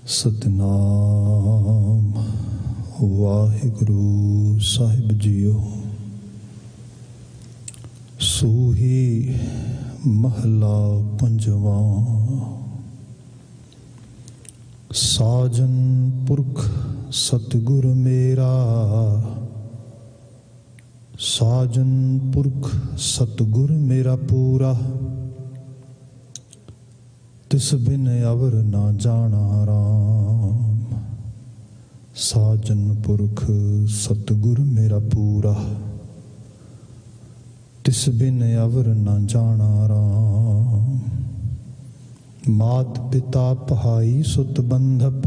सतनाम वाहिगुरु साहिब जीओ। सूही महला पंजवा। साजन पुरख सतगुर मेरा, साजन पुरख सतगुर मेरा पूरा। तिस बिन अवर ना जाना राम। साजन पुरख सतगुर मेरा पूरा। तिस बिन अवर ना जाना राम। मात पिता पहाई सुत बंधप,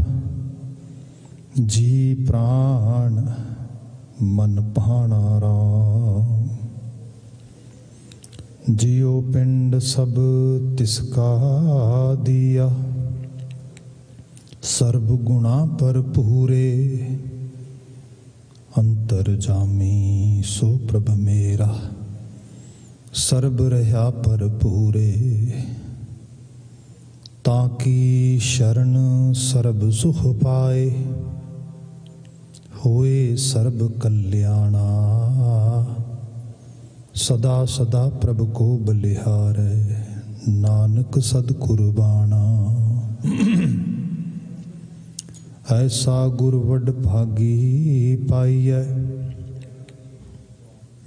जी प्राण मन पाना राम। जियो पिंड सब तिसका दिया, सर्ब गुणा पर पूरे। अंतर जामी सो प्रभ मेरा, सर्ब रहा पर पूरे। ताकि शरण सर्ब सुख पाए, होए सर्ब कल्याणा। सदा सदा प्रभ को बलिहारै, नानक सद कुर्बाना। ऐसा गुर वड भागी पाइयै,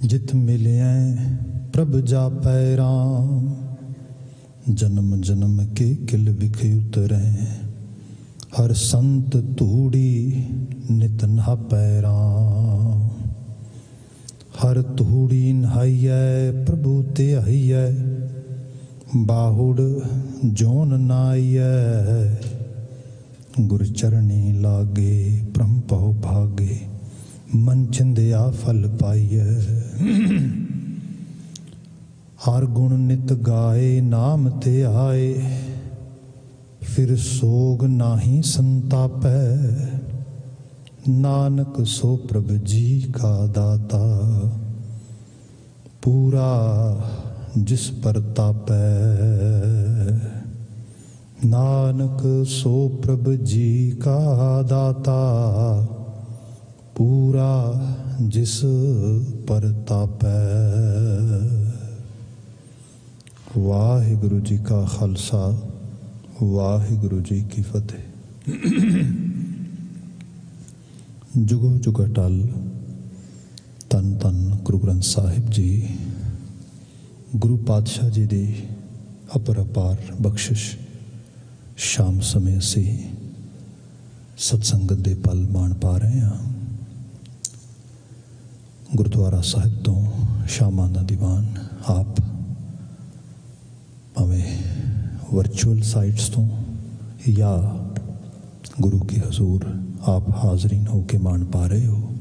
जित मिलियै प्रभ जापै राम। जन्म जन्म के किल बिख उतरै, हर संत तूड़ी नित नहापै राम। हर तूड़ी नहाइयै प्रभु ते आइयै, बाहुड़ जोन नाइयै। गुर चरणी लागे ब्रह्म पौ भागे, मन चिंदिया फल पाइयै। हर गुण नित गाए नाम ते आए, फिर सोग नाही संतापै। नानक सो प्रभ जी का दाता, पूरा जिस पर तापै। नानक सो प्रभ जी का दाता, पूरा जिस पर तापै। वाहिगुरु जी का खालसा, वाहिगुरु जी की फतेह। जुगो जुग अटल। तन तन गुरु ग्रंथ साहिब जी, गुरु पातशाह जी दी अपरपार बख्शिश। शाम समय असी सत्संगत दे पल माण पा रहे हैं। गुरुद्वारा साहिब तो शामां दा दीवान आप भावें वर्चुअल साइट्स तो या गुरु के हजूर आप हाजरीन हो के मान पा रहे हो,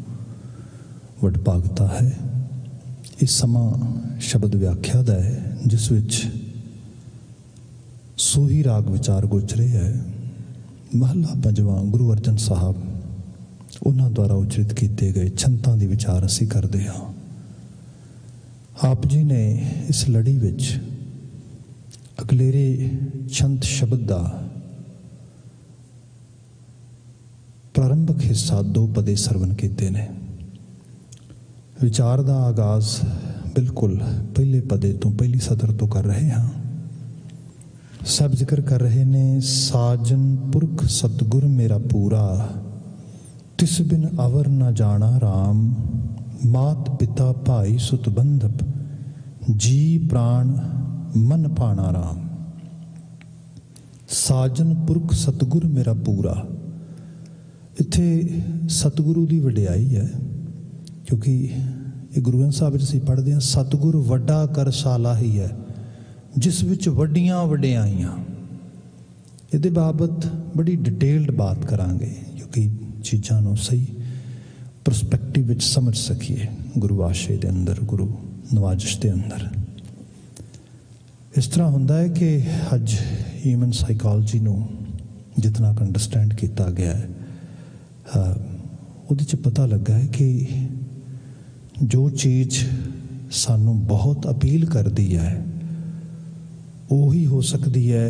वडभागता है। इस समा शब्द व्याख्या दा है, जिस विच सूही राग विचार गोचरे है। महला पंजवा गुरु अर्जन साहब उन्हां द्वारा उचरित किए गए छंतां दी विचार असी करते हाँ। आप जी ने इस लड़ी विच अगलेरे छंत शब्द दा प्रारंभिक हिस्सा दो पदे सरवण किते ने। विचार का आगाज बिल्कुल पहले पदे तो पहली सदर तो कर रहे हाँ। सब जिक्र कर रहे ने, साजन पुरख सतगुर मेरा पूरा। तिस बिन अवर न जाना राम। मात पिता भाई सुत बंधप, जी प्राण मन पाना राम। साजन पुरख सतगुर मेरा पूरा। इत्थे सतगुरु की वडियाई है, क्योंकि ये गुरु ग्रंथ साहिब असीं पढ़ते हैं, सतगुर वड्डा करसाला ही है, जिस विच वड्डियां वडियाइयां। इहदे बाबत बड़ी डिटेल्ड बात करांगे, क्योंकि चीज़ां नूं सही परस्पैक्टिव विच समझ सकीए। गुरु आशे दे अंदर, गुरु नवाजिश दे अंदर इस तरह हुंदा है कि अज ह्यूमन साइकोलॉजी नूं जितना क अंडरस्टैंड किया गया है, उहदे च पता लगा है कि जो चीज़ सानू बहुत अपील करती है ਉਹੀ ਹੋ ਸਕਦੀ ਹੈ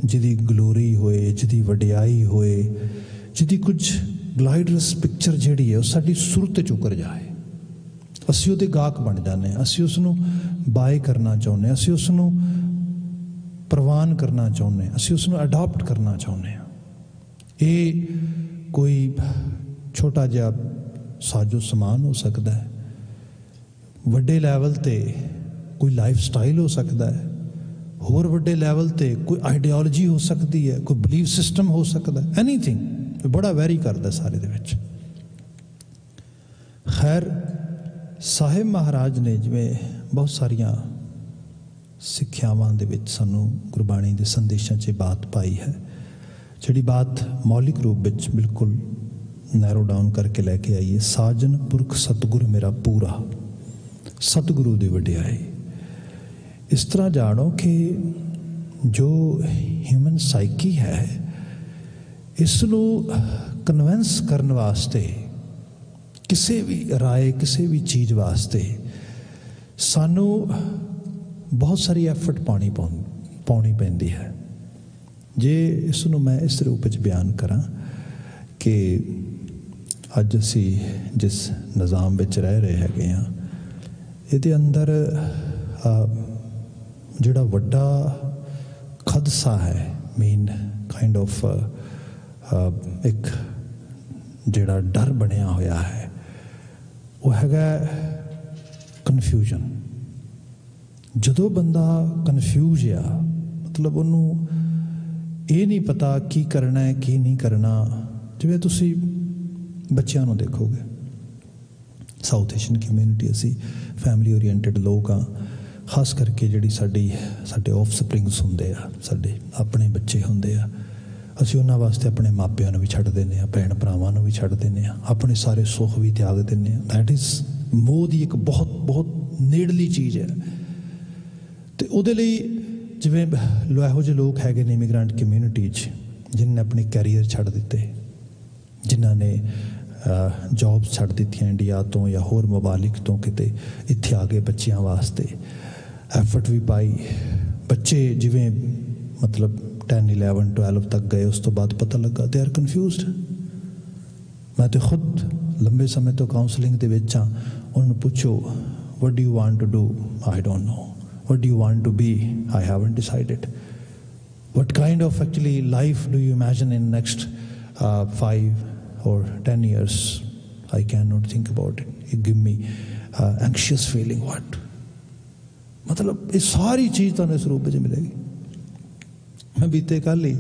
ਜਿਹਦੀ ਗਲੋਰੀ ਹੋਏ, ਜਿਹਦੀ ਵਡਿਆਈ ਹੋਏ, ਜਿਹਦੀ ਕੁਝ ਗਲਾਈਡਰਸ ਪਿਕਚਰ ਜਿਹੜੀ ਹੈ ਉਹ ਸਾਡੀ ਸੁਰਤ 'ਚ ਉਕਰ ਜਾਏ। ਅਸੀਂ ਉਹਦੇ ਗਾਹਕ ਬਣ ਜਾਂਦੇ ਹਾਂ, ਅਸੀਂ ਉਸ ਨੂੰ ਬਾਏ ਕਰਨਾ ਚਾਹੁੰਦੇ ਹਾਂ, ਅਸੀਂ ਉਸ ਨੂੰ ਪ੍ਰਵਾਨ ਕਰਨਾ ਚਾਹੁੰਦੇ ਹਾਂ, ਅਸੀਂ ਉਸ ਨੂੰ ਅਡਾਪਟ ਕਰਨਾ ਚਾਹੁੰਦੇ ਹਾਂ। ਇਹ ਕੋਈ ਛੋਟਾ ਜਿਹਾ ਸਾਜੋ ਸਮਾਨ ਹੋ ਸਕਦਾ ਹੈ, ਵੱਡੇ ਲੈਵਲ 'ਤੇ ਕੋਈ ਲਾਈਫ ਸਟਾਈਲ ਹੋ ਸਕਦਾ ਹੈ, ਹੋਰ ਵੱਡੇ ਲੈਵਲ 'ਤੇ ਕੋਈ ਆਈਡੀਓਲੋਜੀ ਹੋ ਸਕਦੀ ਹੈ, ਕੋਈ ਬਲੀਫ ਸਿਸਟਮ ਹੋ ਸਕਦਾ, ਐਨੀਥਿੰਗ। ਬੜਾ ਵੈਰੀ ਕਰਦਾ ਸਾਰੇ ਦੇ ਵਿੱਚ। ਖੈਰ, ਸਾਹਿਬ ਮਹਾਰਾਜ ਨੇ ਜਿਵੇਂ ਬਹੁਤ ਸਾਰੀਆਂ ਸਿੱਖਿਆਵਾਂ ਦੇ ਵਿੱਚ ਸਾਨੂੰ ਗੁਰਬਾਣੀ ਦੇ ਸੰਦੇਸ਼ਾਂ 'ਚ ਬਾਤ ਪਾਈ ਹੈ, ਜਿਹੜੀ ਬਾਤ ਮੌਲਿਕ ਰੂਪ ਵਿੱਚ ਬਿਲਕੁਲ ਨੈਰੋ ਡਾਊਨ ਕਰਕੇ ਲੈ ਕੇ ਆਈਏ। ਸਾਜਨ ਪੁਰਖ ਸਤਿਗੁਰ ਮੇਰਾ ਪੂਰਾ, ਸਤਿਗੁਰੂ ਦੀ ਵਡਿਆਈ। ਇਸ ਤਰ੍ਹਾਂ ਜਾਣੋ ਕਿ ਜੋ ਹਿਊਮਨ ਸਾਈਕੀ ਹੈ, ਇਸ ਨੂੰ ਕਨਵਿੰਸ ਕਰਨ ਵਾਸਤੇ, ਕਿਸੇ ਵੀ ਰਾਏ, ਕਿਸੇ ਵੀ ਚੀਜ਼ ਵਾਸਤੇ ਸਾਨੂੰ ਬਹੁਤ ਸਾਰੀ ਐਫਰਟ ਪਾਉਣੀ ਪੈਂਦੀ ਹੈ। ਜੇ ਇਸ ਨੂੰ ਮੈਂ ਇਸ ਰੂਪ ਵਿੱਚ ਬਿਆਨ ਕਰਾਂ ਕਿ ਅੱਜ ਅਸੀਂ ਜਿਸ ਨਿਜ਼ਾਮ ਵਿੱਚ ਰਹਿ ਰਹੇ ਹੈਗੇ ਹਾਂ, ਇਹਦੇ ਅੰਦਰ ਜਿਹੜਾ ਵੱਡਾ ਖਦਸ਼ਾ ਹੈ, ਮੇਨ ਕਾਈਂਡ ਆਫ ਇੱਕ ਜਿਹੜਾ ਡਰ ਬਣਿਆ ਹੋਇਆ ਹੈ, ਉਹ ਹੈਗਾ ਕਨਫਿਊਜ਼ਨ। ਜਦੋਂ ਬੰਦਾ ਕਨਫਿਊਜ਼ ਆ, ਮਤਲਬ ਉਹਨੂੰ ਇਹ ਨਹੀਂ ਪਤਾ ਕੀ ਕਰਨਾ ਹੈ, ਕੀ ਨਹੀਂ ਕਰਨਾ। ਜਿਵੇਂ ਤੁਸੀਂ ਬੱਚਿਆਂ ਨੂੰ ਦੇਖੋਗੇ, ਸਾਊਥ ਏਸ਼ੀਅਨ ਕਮਿਊਨਿਟੀ, ਅਸੀਂ ਫੈਮਿਲੀ ਓਰੀਐਂਟਡ ਲੋਕ ਹਾਂ। ਖਾਸ ਕਰਕੇ ਜਿਹੜੀ ਸਾਡੇ ਆਫ ਸਪਰਿੰਗਸ ਹੁੰਦੇ ਆ, ਸਾਡੇ ਆਪਣੇ ਬੱਚੇ ਹੁੰਦੇ ਆ, ਅਸੀਂ ਉਹਨਾਂ ਵਾਸਤੇ ਆਪਣੇ ਮਾਪਿਆਂ ਨੂੰ ਵੀ ਛੱਡ ਦਿੰਦੇ ਹਾਂ, ਭੈਣ ਭਰਾਵਾਂ ਨੂੰ ਵੀ ਛੱਡ ਦਿੰਦੇ ਹਾਂ, ਆਪਣੇ ਸਾਰੇ ਸੁੱਖ ਵੀ ਤਿਆਗ ਦਿੰਦੇ ਹਾਂ। ਦੈਟ ਇਜ਼ ਮੋਹ ਦੀ ਇੱਕ ਬਹੁਤ ਬਹੁਤ ਨੇੜਲੀ ਚੀਜ਼ ਹੈ। ਅਤੇ ਉਹਦੇ ਲਈ ਜਿਵੇਂ ਇਹੋ ਜਿਹੇ ਲੋਕ ਹੈਗੇ ਨੇ ਇਮੀਗ੍ਰੈਂਟ ਕਮਿਊਨਿਟੀ 'ਚ, ਜਿਨ੍ਹਾਂ ਨੇ ਆਪਣੇ ਕੈਰੀਅਰ ਛੱਡ ਦਿੱਤੇ, ਜਿਨ੍ਹਾਂ ਨੇ ਜੋਬਸ ਛੱਡ ਦਿੱਤੀਆਂ ਇੰਡੀਆ ਤੋਂ ਜਾਂ ਹੋਰ ਮਮਾਲਿਕ ਤੋਂ, ਕਿਤੇ ਇੱਥੇ ਆ ਗਏ ਬੱਚਿਆਂ ਵਾਸਤੇ, ਐਫਰਟ ਵੀ ਪਾਈ। ਬੱਚੇ ਜਿਵੇਂ ਮਤਲਬ 10, 11, 12 ਤੱਕ ਗਏ, ਉਸ ਤੋਂ ਬਾਅਦ ਪਤਾ ਲੱਗਾ ਦੇ ਆਰ ਕਨਫਿਊਜ਼ਡ। ਮੈਂ ਤਾਂ ਖੁਦ ਲੰਬੇ ਸਮੇਂ ਤੋਂ ਕਾਉਂਸਲਿੰਗ ਦੇ ਵਿੱਚ ਹਾਂ। ਉਹਨਾਂ ਨੂੰ ਪੁੱਛੋ, what do you want to do? I don't know. What do you want to be? I haven't decided. What kind of actually life do you imagine in next 5 or 10 years? I cannot think about it. You give me anxious feeling. What? मतलब ये सारी चीज़ तो इस रूप में मिलेगी। मैं बीते कल ही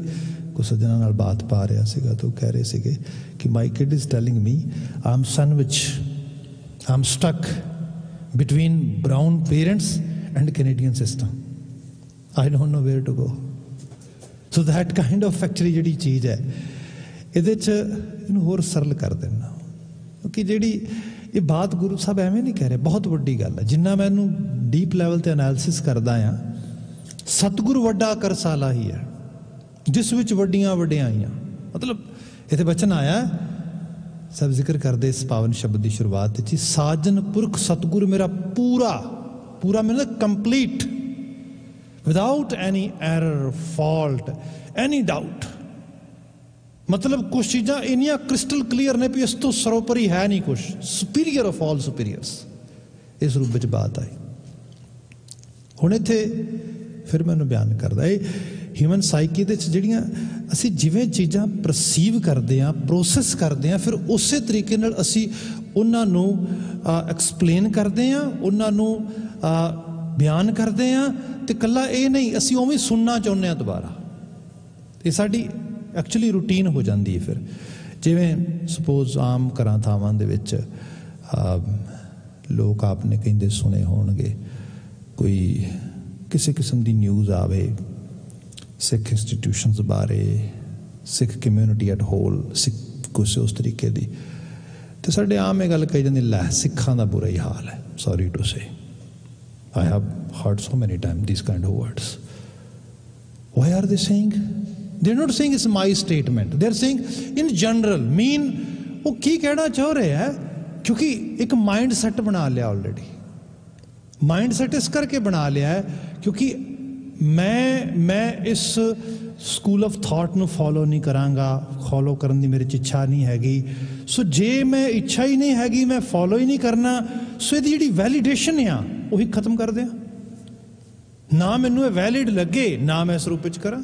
कुछ सज्जनों नाल बात पा रहा सीगा, तो कह रहे सीगे कि my kid is telling me I'm sandwich, I'm stuck between brown parents and Canadian system. I don't know where to go. So that kind of actually ਜਿਹੜੀ ਚੀਜ਼ ਹੈ, ਇਹਦੇ 'ਚ ਇਹਨੂੰ ਹੋਰ ਸਰਲ ਕਰ ਦੇਣਾ। ਕਿਉਂਕਿ ਜਿਹੜੀ ਇਹ ਬਾਤ ਗੁਰੂ ਸਾਹਿਬ ਐਵੇਂ ਨਹੀਂ ਕਹਿ ਰਹੇ, ਬਹੁਤ ਵੱਡੀ ਗੱਲ ਹੈ। ਜਿੰਨਾ ਮੈਂ ਇਹਨੂੰ ਡੀਪ ਲੈਵਲ 'ਤੇ ਐਨਾਲਿਸਿਸ ਕਰਦਾ ਹਾਂ, ਸਤਿਗੁਰ ਵੱਡਾ ਕਰਸਾਲਾ ਹੀ ਹੈ, ਜਿਸ ਵਿੱਚ ਵੱਡੀਆਂ ਵਡਿਆਈਆਂ। ਮਤਲਬ ਇੱਥੇ ਬਚਨ ਆਇਆ, ਸਭ ਜ਼ਿਕਰ ਕਰਦੇ ਇਸ ਪਾਵਨ ਸ਼ਬਦ ਦੀ ਸ਼ੁਰੂਆਤ ਵਿੱਚ, ਸਾਜਨ ਪੁਰਖ ਸਤਿਗੁਰ ਮੇਰਾ ਪੂਰਾ। पूरा मतलब complete, without any error, fault, any doubt. मतलब कुछ चीज़ां इन्नियां क्रिस्टल क्लीयर ने भी इस तो सर्वोपरि है नहीं कुछ, सुपीरियर ऑफ ऑल सुपीरियर्स। इस रूप में बात आई। हुण इत्थे फिर मैनूं बयान करदा, ਹਿਊਮਨ ਸਾਈਕੀ ਦੇ ਜਿਹੜੀਆਂ ਅਸੀਂ ਜਿਵੇਂ ਚੀਜ਼ਾਂ ਪਰਸੀਵ ਕਰਦੇ ਹਾਂ, ਪ੍ਰੋਸੈਸ ਕਰਦੇ ਹਾਂ, ਫਿਰ ਉਸੇ ਤਰੀਕੇ ਨਾਲ ਅਸੀਂ ਉਹਨਾਂ ਨੂੰ ਐਕਸਪਲੇਨ ਕਰਦੇ ਹਾਂ, ਉਹਨਾਂ ਨੂੰ ਬਿਆਨ ਕਰਦੇ ਹਾਂ। ਅਤੇ ਇਕੱਲਾ ਇਹ ਨਹੀਂ, ਅਸੀਂ ਉਵੇਂ ਸੁਣਨਾ ਚਾਹੁੰਦੇ ਹਾਂ ਦੁਬਾਰਾ। ਇਹ ਸਾਡੀ ਐਕਚੁਅਲੀ ਰੂਟੀਨ ਹੋ ਜਾਂਦੀ ਹੈ। ਫਿਰ ਜਿਵੇਂ ਸਪੋਜ਼ ਆਮ ਘਰਾਂ ਥਾਵਾਂ ਦੇ ਵਿੱਚ ਲੋਕ ਆਪਨੇ ਕਹਿੰਦੇ ਸੁਣੇ ਹੋਣਗੇ, ਕੋਈ ਕਿਸੇ ਕਿਸਮ ਦੀ ਨਿਊਜ਼ ਆਵੇ ਸਿੱਖ ਇੰਸਟੀਟਿਊਸ਼ਨਸ ਬਾਰੇ, ਸਿੱਖ ਕਮਿਊਨਿਟੀ ਐਟ ਹੋਲ, ਸਿੱਖ ਕੁਛ ਉਸ ਤਰੀਕੇ ਦੀ, ਅਤੇ ਸਾਡੇ ਆਮ ਇਹ ਗੱਲ ਕਹੀ ਜਾਂਦੀ, ਲੈ ਸਿੱਖਾਂ ਦਾ ਬੁਰਾ ਹੀ ਹਾਲ ਹੈ। Sorry to say, I have heard so many times these kind of words. Why are they saying? They're not saying it's my statement. They're saying in general, mean वो की कहना चाह रहे हैं, क्योंकि एक माइंड सेट बना लिया ऑलरेडी। माइंड सेट इस करके बना लिया है क्योंकि मैं इस ਸਕੂਲ ਆਫ ਥਾਟ ਨੂੰ ਫੋਲੋ ਨਹੀਂ ਕਰਾਂਗਾ, ਫੋਲੋ ਕਰਨ ਦੀ ਮੇਰੇ 'ਚ ਇੱਛਾ ਨਹੀਂ ਹੈਗੀ। ਸੋ ਜੇ ਮੈਂ ਇੱਛਾ ਹੀ ਨਹੀਂ ਹੈਗੀ, ਮੈਂ ਫੋਲੋ ਹੀ ਨਹੀਂ ਕਰਨਾ, ਸੋ ਇਹਦੀ ਜਿਹੜੀ ਵੈਲੀਡੇਸ਼ਨ ਆ ਉਹੀ ਖਤਮ ਕਰ ਦਿਆਂ। ਨਾ ਮੈਨੂੰ ਇਹ ਵੈਲਿਡ ਲੱਗੇ, ਨਾ ਮੈਂ ਇਸ ਰੂਪ ਵਿੱਚ ਕਰਾਂ।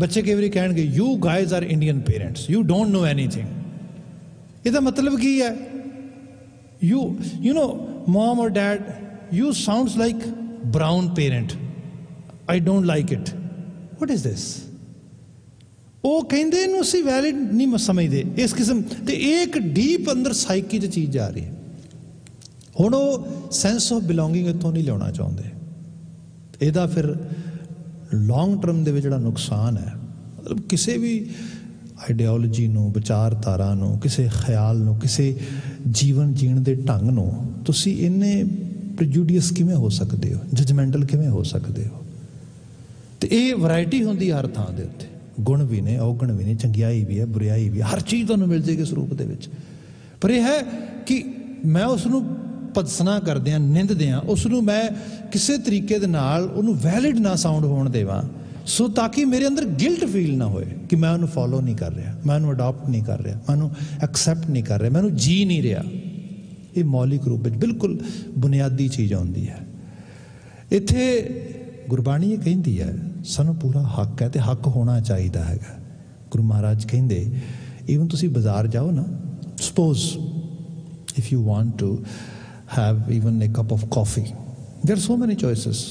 ਬੱਚੇ ਕਈ ਵਾਰੀ ਕਹਿਣਗੇ you guys are Indian parents, you don't know anything. ਇਹਦਾ ਮਤਲਬ ਕੀ ਹੈ? You know mum or dad, you sounds like brown parent, I don't like it. What is this? ਉਹ ਕਹਿੰਦੇ ਇਹਨੂੰ ਅਸੀਂ ਵੈਲਿਡ ਨਹੀਂ ਸਮਝਦੇ ਇਸ ਕਿਸਮ। ਤੇ ਇਹ ਇੱਕ ਡੀਪ ਅੰਦਰ ਸਾਈਕੀ 'ਚ ਚੀਜ਼ ਆ ਰਹੀ ਹੈ। ਹੁਣ ਉਹ ਸੈਂਸ ਆਫ ਬਿਲੋਂਗਿੰਗ ਇੱਥੋਂ ਨਹੀਂ ਲਿਆਉਣਾ ਚਾਹੁੰਦੇ। ਇਹਦਾ ਫਿਰ ਲੌਂਗ ਟਰਮ ਦੇ ਵਿੱਚ ਜਿਹੜਾ ਨੁਕਸਾਨ ਹੈ, ਮਤਲਬ ਕਿਸੇ ਵੀ ਆਈਡੀਓਲੋਜੀ ਨੂੰ, ਵਿਚਾਰਧਾਰਾ ਨੂੰ, ਕਿਸੇ ਖਿਆਲ ਨੂੰ, ਕਿਸੇ ਜੀਵਨ ਜੀਣ ਦੇ ਢੰਗ ਨੂੰ ਤੁਸੀਂ ਇੰਨੇ ਪ੍ਰਜੂਡੀਅਸ ਕਿਵੇਂ ਹੋ ਸਕਦੇ ਹੋ, ਜਜਮੈਂਟਲ ਕਿਵੇਂ ਹੋ ਸਕਦੇ ਹੋ? ਤੇ ਇਹ ਵੈਰਾਈਟੀ ਹੁੰਦੀ ਹਰ ਥਾਂ ਦੇ ਉੱਤੇ, ਗੁਣ ਵੀ ਨੇ, ਔਗਣ ਵੀ ਨੇ, ਚੰਗਿਆਈ ਵੀ ਹੈ, ਬੁਰਿਆਈ ਵੀ ਹੈ, ਹਰ ਚੀਜ਼ ਤੁਹਾਨੂੰ ਮਿਲ ਜਾਏਗੀ ਇਸ ਰੂਪ ਦੇ ਵਿੱਚ। ਪਰ ਇਹ ਹੈ ਕਿ ਮੈਂ ਉਸ ਨੂੰ ਭਤਸਨਾ ਕਰਦਿਆਂ, ਨਿੰਦਦਿਆਂ ਉਸ ਨੂੰ ਮੈਂ ਕਿਸੇ ਤਰੀਕੇ ਦੇ ਨਾਲ ਉਹਨੂੰ ਵੈਲਿਡ ਨਾ ਸਾਊਂਡ ਹੋਣ ਦੇਵਾਂ, ਸੋ ਤਾਂ ਕਿ ਮੇਰੇ ਅੰਦਰ ਗਿਲਟ ਫੀਲ ਨਾ ਹੋਏ ਕਿ ਮੈਂ ਉਹਨੂੰ ਫੋਲੋ ਨਹੀਂ ਕਰ ਰਿਹਾ, ਮੈਂ ਉਹਨੂੰ ਅਡਾਪਟ ਨਹੀਂ ਕਰ ਰਿਹਾ, ਮੈਂ ਉਹਨੂੰ ਐਕਸੈਪਟ ਨਹੀਂ ਕਰ ਰਿਹਾ, ਮੈਂ ਉਹਨੂੰ ਜੀ ਨਹੀਂ ਰਿਹਾ। ਇਹ ਮੌਲਿਕ ਰੂਪ ਵਿੱਚ ਬਿਲਕੁਲ ਬੁਨਿਆਦੀ ਚੀਜ਼ ਆਉਂਦੀ ਹੈ। ਇੱਥੇ ਗੁਰਬਾਣੀ ਇਹ ਕਹਿੰਦੀ ਹੈ ਸਾਨੂੰ ਪੂਰਾ ਹੱਕ ਹੈ, ਤੇ ਹੱਕ ਹੋਣਾ ਚਾਹੀਦਾ ਹੈਗਾ। ਗੁਰੂ ਮਹਾਰਾਜ ਕਹਿੰਦੇ ਈਵਨ ਤੁਸੀਂ ਬਾਜ਼ਾਰ ਜਾਓ ਨਾ, suppose if you want to have even a cup of coffee, there are so many choices.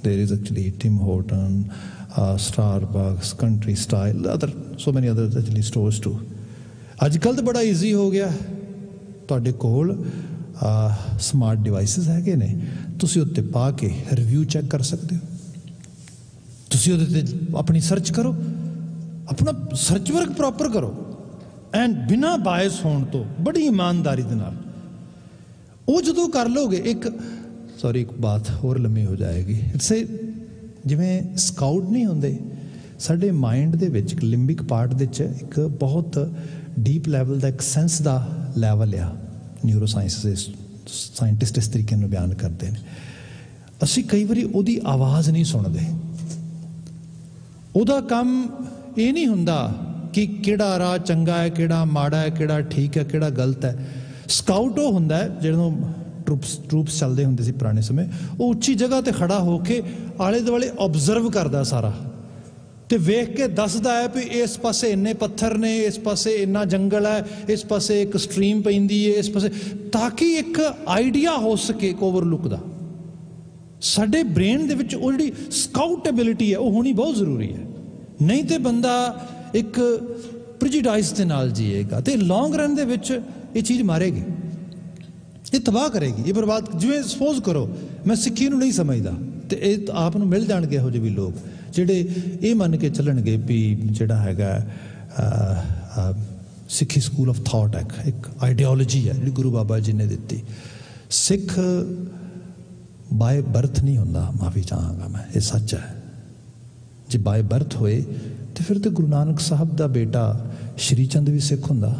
There is actually Tim Horton, Starbucks, Country Style, so many other actually stores too. ਅੱਜ ਕੱਲ੍ਹ ਤਾਂ ਬੜਾ easy ਹੋ ਗਿਆ, ਤੁਹਾਡੇ ਕੋਲ smart devices ਹੈਗੇ ਨੇ, ਤੁਸੀਂ ਉੱਤੇ ਪਾ ਕੇ ਰਿਵਿਊ ਚੈੱਕ ਕਰ ਸਕਦੇ ਹੋ। ਤੁਸੀਂ ਉਹਦੇ 'ਤੇ ਆਪਣੀ ਸਰਚ ਕਰੋ, ਆਪਣਾ ਸਰਚ ਵਰਕ ਪ੍ਰੋਪਰ ਕਰੋ, ਐਂਡ ਬਿਨਾਂ ਬਾਇਸ ਹੋਣ ਤੋਂ ਬੜੀ ਇਮਾਨਦਾਰੀ ਦੇ ਨਾਲ ਉਹ ਜਦੋਂ ਕਰ ਲਓਗੇ। ਇੱਕ ਬਾਤ ਹੋਰ ਲੰਮੀ ਹੋ ਜਾਏਗੀ। ਇਟਸੇ ਜਿਵੇਂ ਸਕਾਊਟ ਨਹੀਂ ਹੁੰਦੇ, ਸਾਡੇ ਮਾਈਂਡ ਦੇ ਵਿੱਚ ਇੱਕ ਲਿੰਬਿਕ ਪਾਰਟ ਦੇ ਵਿੱਚ ਇੱਕ ਬਹੁਤ ਡੀਪ ਲੈਵਲ ਦਾ ਇੱਕ ਸੈਂਸ ਦਾ ਲੈਵਲ ਆ। ਨਿਊਰੋ ਸਾਇੰਟਿਸਟ ਇਸ ਤਰੀਕੇ ਨੂੰ ਬਿਆਨ ਕਰਦੇ ਨੇ। ਅਸੀਂ ਕਈ ਵਾਰੀ ਉਹਦੀ ਆਵਾਜ਼ ਨਹੀਂ ਸੁਣਦੇ। ਉਹਦਾ ਕੰਮ ਇਹ ਨਹੀਂ ਹੁੰਦਾ ਕਿ ਕਿਹੜਾ ਰਾਹ ਚੰਗਾ ਹੈ, ਕਿਹੜਾ ਮਾੜਾ ਹੈ, ਕਿਹੜਾ ਠੀਕ ਹੈ, ਕਿਹੜਾ ਗਲਤ ਹੈ। ਸਕਾਊਟ ਉਹ ਹੁੰਦਾ ਜਦੋਂ ਟਰੂਪਸ ਚੱਲਦੇ ਹੁੰਦੇ ਸੀ ਪੁਰਾਣੇ ਸਮੇਂ, ਉਹ ਉੱਚੀ ਜਗ੍ਹਾ 'ਤੇ ਖੜਾ ਹੋ ਕੇ ਆਲੇ ਦੁਆਲੇ ਓਬਜ਼ਰਵ ਕਰਦਾ ਸਾਰਾ, ਤੇ ਵੇਖ ਕੇ ਦੱਸਦਾ ਹੈ ਵੀ ਇਸ ਪਾਸੇ ਇੰਨੇ ਪੱਥਰ ਨੇ, ਇਸ ਪਾਸੇ ਇੰਨਾ ਜੰਗਲ ਹੈ, ਇਸ ਪਾਸੇ ਇੱਕ ਸਟਰੀਮ ਪੈਂਦੀ ਹੈ, ਇਸ ਪਾਸੇ, ਤਾਂ ਕਿ ਇੱਕ ਆਈਡੀਆ ਹੋ ਸਕੇ ਇੱਕ ਓਵਰਲੁੱਕ ਦਾ। ਸਾਡੇ ਬ੍ਰੇਨ ਦੇ ਵਿੱਚ ਉਹ ਜਿਹੜੀ ਸਕਾਊਟੇਬਿਲਿਟੀ ਹੈ ਉਹ ਹੋਣੀ ਬਹੁਤ ਜ਼ਰੂਰੀ ਹੈ, ਨਹੀਂ ਤੇ ਬੰਦਾ ਇੱਕ ਪ੍ਰੀਜੁਡਾਈਸ ਦੇ ਨਾਲ ਜੀਏਗਾ ਤੇ ਲੌਂਗ ਰਨ ਦੇ ਵਿੱਚ ਇਹ ਚੀਜ਼ ਮਾਰੇਗੀ, ਇਹ ਤਬਾਹ ਕਰੇਗੀ, ਇਹ ਬਰਬਾਦ। ਜਿਵੇਂ ਸਪੋਜ਼ ਕਰੋ ਮੈਂ ਸਿੱਖੀ ਨੂੰ ਨਹੀਂ ਸਮਝਦਾ, ਤੇ ਇਹ ਆਪ ਨੂੰ ਮਿਲ ਜਾਣਗੇ ਇਹੋ ਜਿਹੇ ਵੀ ਲੋਕ ਜਿਹੜੇ ਇਹ ਮੰਨ ਕੇ ਚੱਲਣਗੇ ਵੀ ਜਿਹੜਾ ਹੈਗਾ ਸਿੱਖੀ ਸਕੂਲ ਆਫ ਥਾਟ ਹੈ, ਇੱਕ ਆਈਡੀਓਲੋਜੀ ਹੈ ਜਿਹੜੀ ਗੁਰੂ ਬਾਬਾ ਜੀ ਨੇ ਦਿੱਤੀ। ਸਿੱਖ ਬਾਏ ਬਰਥ ਨਹੀਂ ਹੁੰਦਾ, ਮਾਫੀ ਚਾਹਾਂਗਾ ਮੈਂ, ਇਹ ਸੱਚ ਹੈ। ਜੇ ਬਾਏ ਬਰਥ ਹੋਏ ਤੇ ਫਿਰ ਤੇ ਗੁਰੂ ਨਾਨਕ ਸਾਹਿਬ ਦਾ ਬੇਟਾ ਸ਼੍ਰੀ ਚੰਦ ਵੀ ਸਿੱਖ ਹੁੰਦਾ,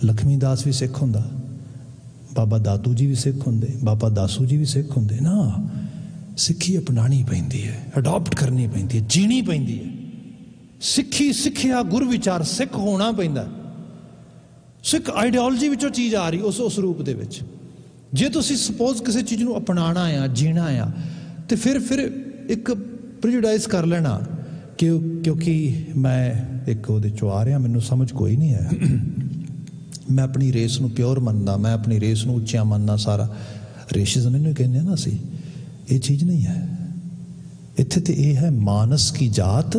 ਲਖਮੀ ਦਾਸ ਵੀ ਸਿੱਖ ਹੁੰਦਾ, ਬਾਬਾ ਦਾਤੂ ਜੀ ਵੀ ਸਿੱਖ ਹੁੰਦੇ, ਬਾਬਾ ਦਾਸੂ ਜੀ ਵੀ ਸਿੱਖ ਹੁੰਦੇ ਨਾ। ਸਿੱਖੀ ਅਪਣਾਉਣੀ ਪੈਂਦੀ ਹੈ, ਅਡਾਪਟ ਕਰਨੀ ਪੈਂਦੀ ਹੈ, ਜੀਣੀ ਪੈਂਦੀ ਹੈ। ਸਿੱਖੀ ਸਿੱਖਿਆ ਗੁਰ ਵਿਚਾਰ, ਸਿੱਖ ਹੋਣਾ ਪੈਂਦਾ। ਸਿੱਖ ਆਈਡੀਓਲੋਜੀ ਵਿੱਚੋਂ ਚੀਜ਼ ਆ ਰਹੀ ਉਸ ਰੂਪ ਦੇ ਵਿੱਚ। ਜੇ ਤੁਸੀਂ ਸਪੋਜ਼ ਕਿਸੇ ਚੀਜ਼ ਨੂੰ ਅਪਣਾਉਣਾ ਆ, ਜੀਣਾ ਆ, ਤੇ ਫਿਰ ਇੱਕ ਪ੍ਰੀਜੁਡਾਈਸ ਕਰ ਲੈਣਾ ਕਿ ਕਿਉਂਕਿ ਮੈਂ ਇੱਕ ਉਹਦੇ 'ਚੋਂ ਆ ਰਿਹਾ, ਮੈਨੂੰ ਸਮਝ ਕੋਈ ਨਹੀਂ ਹੈ, ਮੈਂ ਆਪਣੀ ਰੇਸ ਨੂੰ ਪਿਓਰ ਮੰਨਦਾ, ਮੈਂ ਆਪਣੀ ਰੇਸ ਨੂੰ ਉੱਚਿਆਂ ਮੰਨਦਾ, ਸਾਰਾ ਰੇਸ਼ਿਜ਼ਮ ਇਹਨੂੰ ਕਹਿੰਦੇ ਆ ਨਾ ਅਸੀਂ। ਇਹ ਚੀਜ਼ ਨਹੀਂ ਹੈ ਇੱਥੇ। ਤੇ ਇਹ ਹੈ ਮਾਨਸ ਕੀ ਜਾਤ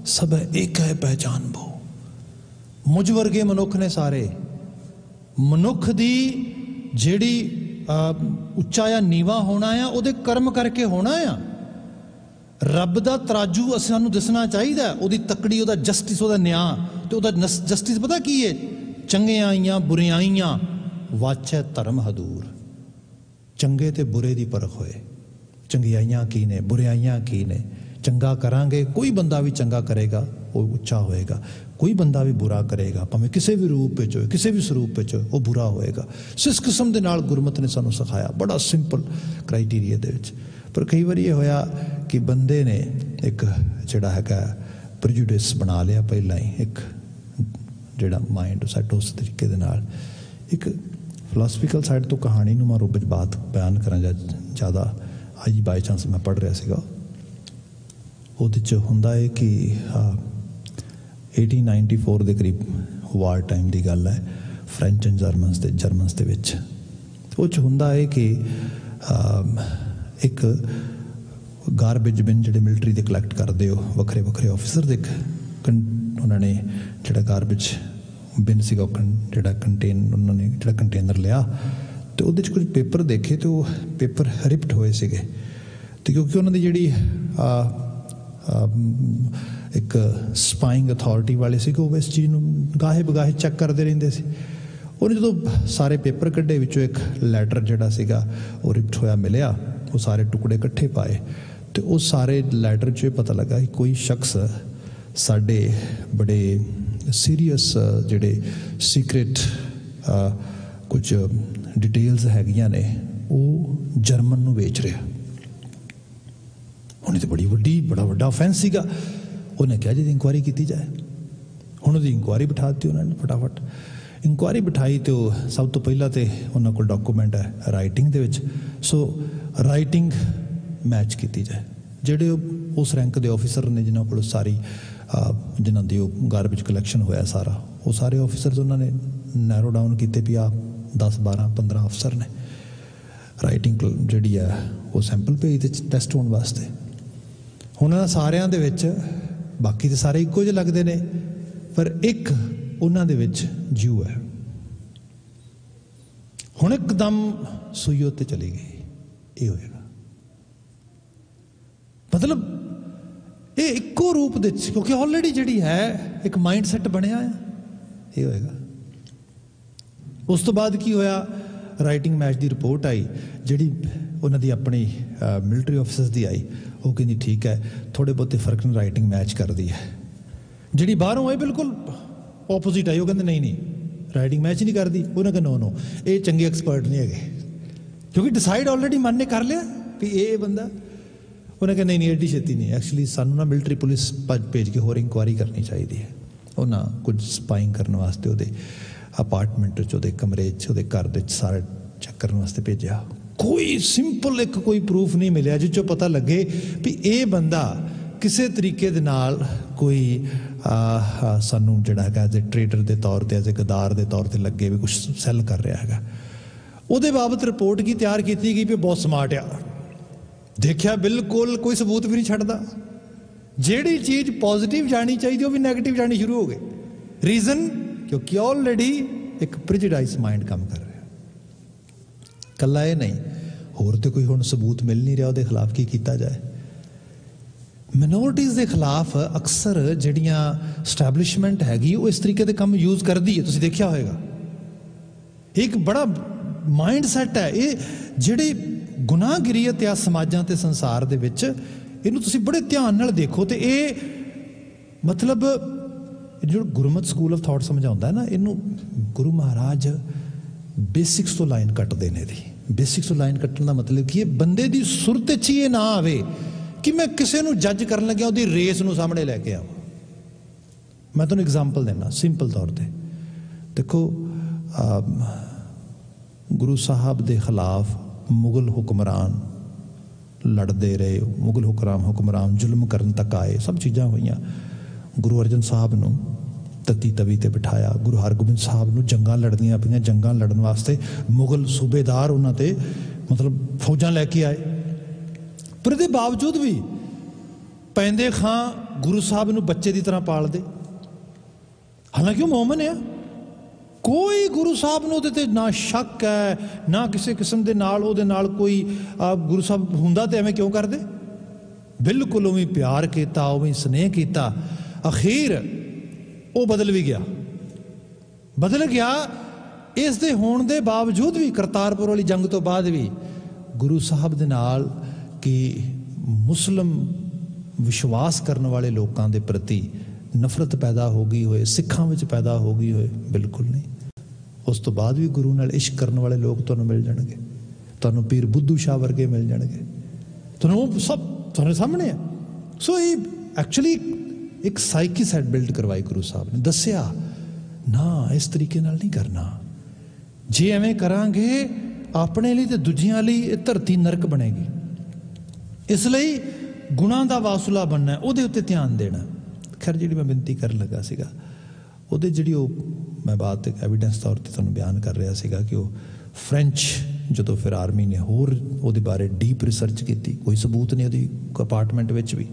ਸਭ ਇੱਕ ਹੈ ਪਹਿਚਾਨ ਬੋ। ਮੁਝ ਵਰਗੇ ਮਨੁੱਖ ਨੇ ਸਾਰੇ। ਮਨੁੱਖ ਦੀ ਜਿਹੜੀ ਉੱਚਾ ਜਾਂ ਨੀਵਾਂ ਹੋਣਾ ਆ ਉਹਦੇ ਕਰਮ ਕਰਕੇ ਹੋਣਾ ਆ। ਰੱਬ ਦਾ ਤਰਾਜੂ ਸਾਨੂੰ ਦਿਸਣਾ ਚਾਹੀਦਾ, ਉਹਦੀ ਤਕੜੀ, ਉਹਦਾ ਜਸਟਿਸ, ਉਹਦਾ ਨਿਆਂ। ਤੇ ਉਹਦਾ ਜਸਟਿਸ ਪਤਾ ਕੀ ਹੈ? ਚੰਗਿਆਈਆਂ ਬੁਰਿਆਈਆਂ ਵਾਚੈ ਧਰਮ ਹਦੂਰ। ਚੰਗੇ ਤੇ ਬੁਰੇ ਦੀ ਪਰਖ ਹੋਏ, ਚੰਗਿਆਈਆਂ ਕੀ ਨੇ, ਬੁਰਿਆਈਆਂ ਕੀ ਨੇ। ਚੰਗਾ ਕਰਾਂਗੇ, ਕੋਈ ਬੰਦਾ ਵੀ ਚੰਗਾ ਕਰੇਗਾ ਉਹ ਉੱਚਾ ਹੋਏਗਾ, ਕੋਈ ਬੰਦਾ ਵੀ ਬੁਰਾ ਕਰੇਗਾ ਭਾਵੇਂ ਕਿਸੇ ਵੀ ਰੂਪ ਵਿੱਚ ਹੋਏ, ਕਿਸੇ ਵੀ ਸਰੂਪ ਵਿੱਚ ਹੋਏ, ਉਹ ਬੁਰਾ ਹੋਏਗਾ। ਸੋ ਇਸ ਕਿਸਮ ਦੇ ਨਾਲ ਗੁਰਮਤਿ ਨੇ ਸਾਨੂੰ ਸਿਖਾਇਆ, ਬੜਾ ਸਿੰਪਲ ਕ੍ਰਾਈਟੀਰੀਆ ਦੇ ਵਿੱਚ। पर कई बार ये होया कि बंदे ने एक जिहड़ा हैगा प्रेजुडिस बना लिया पहला ही, एक जिहड़ा माइंड सैट उस तरीके दे नाल। एक फिलोसफिकल साइड तो कहानी नूं मैं रूप बात बयान करां ज़्यादा अज बाई चांस मैं पढ़ रहा सीगा, ਉਹਦੇ 'ਚ ਹੁੰਦਾ है कि 1894 ਦੇ करीब वार टाइम की गल है, फ्रेंच एंड जर्मनस ਦੇ ਵਿੱਚ ਉਹ 'ਚ ਹੁੰਦਾ है कि एक गारबेज बिन ਜਿਹੜੇ मिलिटरी ਦੇ कलैक्ट करते हो ਵੱਖਰੇ ਵੱਖਰੇ ऑफिसर ਦੇ उन्होंने ਜਿਹੜਾ गारबेज बिन ਸੀਗਾ ਜਿਹੜਾ उन्होंने ਜਿਹੜਾ कंटेनर लिया तो ਉਹਦੇ 'ਚ कुछ पेपर देखे तो पेपर रिप्ट होए ਸੀਗੇ ਤੇ क्योंकि उन्होंने ਜਿਹੜੀ एक स्पाइंग अथॉरिटी वाले से वो इस चीज़ गाहे बगाहे चैक करते रहते थे। उन्हें जो सारे पेपर कढ़े विचों एक लैटर जिहड़ा सीगा वो रिप्ट होया मिलिया, वो सारे टुकड़े इकट्ठे पाए तो उस सारे लैटर च पता लगा कि कोई शख्स साडे बड़े सीरीयस जिहड़े सीक्रेट कुछ डिटेल्स हैगियां ने वो जर्मन नूं वेच रहा। उन्हें तो बड़ा वड्डा ऑफेंस सीगा। उन्हें कहा जी इंक्वायरी की जाए। हुण उहदी इंक्वायरी बिठा दी उन्होंने, फटाफट इंक्वायरी बिठाई तो सब तो पहला तो उन्होंने कोल डॉकूमेंट है राइटिंग दे विच, सो राइटिंग मैच की जाए। जिहड़े उस रैंक के ऑफिसर ने जिन्होंने कोल सारी जिन्हों की गारबेज कलैक्शन होया सारा, वो सारे ऑफिसर उन्होंने नैरो डाउन किए भी आ 10 12 15 अफसर ने राइटिंग जी है वो सैंपल भेजते टैसट होने वास्ते। उन्होंने सारियां दे विच बाकी तो सारे इक्को जिहे लगते हैं पर एक उन्हां दे विच जू है। हुण एकदम सूई उत्ते चली गई, ये होएगा मतलब ये इक्को रूप दे क्योंकि ऑलरेडी जिहड़ी है एक माइंड सैट बनिया है, ये होएगा। उस तो बाद की होया, राइटिंग मैच की रिपोर्ट आई जिहड़ी उन्हां दी अपनी मिलिटरी ऑफिसर्स की आई, वो कहती ठीक है थोड़े बहुते फर्क ने राइटिंग मैच कर दी है। जिहड़ी बाहरों आई बिल्कुल ओपोजिट आई, वो कहते नहीं राइटिंग मैच नहीं करती। उन्हें कहा नो ये चंगे एक्सपर्ट नहीं है क्योंकि डिसाइड ऑलरेडी मन ने कर लिया भी ये बंदा। उन्हें कहा नहीं एडी छेती नहीं, एक्चुअली सानू ना मिलिटरी पुलिस भेज के होर इंक्वायरी करनी चाहिए है। उन्हें कुछ स्पाइंग करने वास्ते वो अपार्टमेंट च कमरे च घर सारे चेक करने वास्ते भेजा। कोई सिंपल एक कोई प्रूफ नहीं मिलिया जिस पता लगे भी ये बंदा किसी तरीके दे नाल कोई सानू जिहड़ा है एज ए ट्रेडर के तौर पर एज ए गदार के तौर पर लगे भी कुछ सैल कर रहा है। उहदे बाबत रिपोर्ट की तैयार की गई भी बहुत स्मार्ट आ, देखिया बिल्कुल कोई सबूत भी नहीं छड्डदा। जिहड़ी चीज़ पॉजिटिव जानी चाहिए वो भी नैगेटिव जानी शुरू हो गई। रीजन क्योंकि ऑलरेडी एक प्रेजुडाइज माइंड काम कर रहा है। कला ये नहीं, होर तो कोई हुण सबूत मिल नहीं रहा, उहदे खिलाफ की किया जाए। मिनोरिटीज़ के खिलाफ अक्सर जिहड़ियां स्टैबलिशमेंट हैगी वो इस तरीके के काम यूज़ करती है, तुसीं देखिया होएगा। एक बड़ा माइंड सैट है ये जिहड़ी गुनाहगिरीयत आ समाजां ते संसार दे विच, इहनूं तुसीं बड़े ध्यान नाल देखो तो ये मतलब जो गुरमत स्कूल ऑफ थॉट समझाता है ना, इनू गुरु महाराज बेसिक्स तो लाइन कटते हैं। बेसिक्स तो लाइन कट्टण का मतलब कि बंदे की सुरत च ये ना आवे कि मैं किसी को जज कर लग्या उसकी रेस नूं सामने लैके आवां। मैं तुहानूं एग्जाम्पल देना सिंपल तौर पर देखो, गुरु साहब के खिलाफ मुगल हुक्मरान लड़ते रहे, मुगल हुक्मरान जुल्म करन तक आए, सब चीज़ां होईयां। गुरु अर्जन साहब नूं तत्ती तवी ते बिठाया, गुरु हरगोबिंद साहब नूं जंगां लड़नियां पईयां, जंगां लड़न वास्ते मुगल सूबेदार उन्हां ते मतलब फौजां लैके आए। पर इहदे बावजूद भी पैंदे खां गुरु साहब नूं बच्चे की तरह पालदे, हालांकि वो मोमन है। कोई गुरु साहब नूं उहदे ते ना शक है ना किसी किस्म दे नाल उहदे नाल कोई गुरु साहब हुंदा ते एवें क्यों करदे, बिल्कुल उवें प्यार किया, उवें स्नेह किया। अखीर वो बदल भी गया, बदल गया। इस दे होने के बावजूद भी करतारपुर वाली जंग तो बाद भी गुरु साहब दे नाल कि मुस्लिम विश्वास करने वाले लोगों के प्रति नफरत पैदा हो गई होए, सिखां विच पैदा हो गई होए, बिल्कुल नहीं। उस तो बाद भी गुरु नाल इश्क करने वाले लोग तुहानूं मिल जाणगे, तुहानूं पीर बुद्धू शाह वर्गे मिल जाणगे, ਤੁਹਾਨੂੰ ਸਭ ਤੁਹਾਡੇ ਸਾਹਮਣੇ ਹੈ। ਸੋ ਇਹ ਐਕਚੁਅਲੀ ਇੱਕ ਸਾਈਕੀ ਸੈਟ ਬਿਲਡ ਕਰਵਾਈ ਗੁਰੂ ਸਾਹਿਬ ਨੇ, ਦੱਸਿਆ ਨਾ ਇਸ ਤਰੀਕੇ ਨਾਲ ਨਹੀਂ ਕਰਨਾ, ਜੇ ਐਵੇਂ ਕਰਾਂਗੇ ਆਪਣੇ ਲਈ ਤੇ ਦੂਜਿਆਂ ਲਈ ਇਹ ਧਰਤੀ ਨਰਕ ਬਣੇਗੀ। ਇਸ ਲਈ ਗੁਣਾਂ ਦਾ ਵਾਸੁਲਾ ਬਣਨਾ, ਉਹਦੇ ਉੱਤੇ ਧਿਆਨ ਦੇਣਾ। ਖੈਰ ਜਿਹੜੀ ਮੈਂ ਬੇਨਤੀ ਕਰਨ ਲੱਗਾ ਸੀਗਾ ਉਹਦੇ ਜਿਹੜੀ ਉਹ ਮੈਂ ਬਾਤ ਇੱਕ ਐਵੀਡੈਂਸ ਤੌਰ 'ਤੇ ਤੁਹਾਨੂੰ ਬਿਆਨ ਕਰ ਰਿਹਾ ਸੀਗਾ ਕਿ ਉਹ ਫਰੈਂਚ ਜਦੋਂ ਫਿਰ ਆਰਮੀ ਨੇ ਹੋਰ ਉਹਦੇ ਬਾਰੇ ਡੀਪ ਰਿਸਰਚ ਕੀਤੀ, ਕੋਈ ਸਬੂਤ ਨਹੀਂ ਉਹਦੀ ਕੰਪਾਰਟਮੈਂਟ ਵਿੱਚ ਵੀ।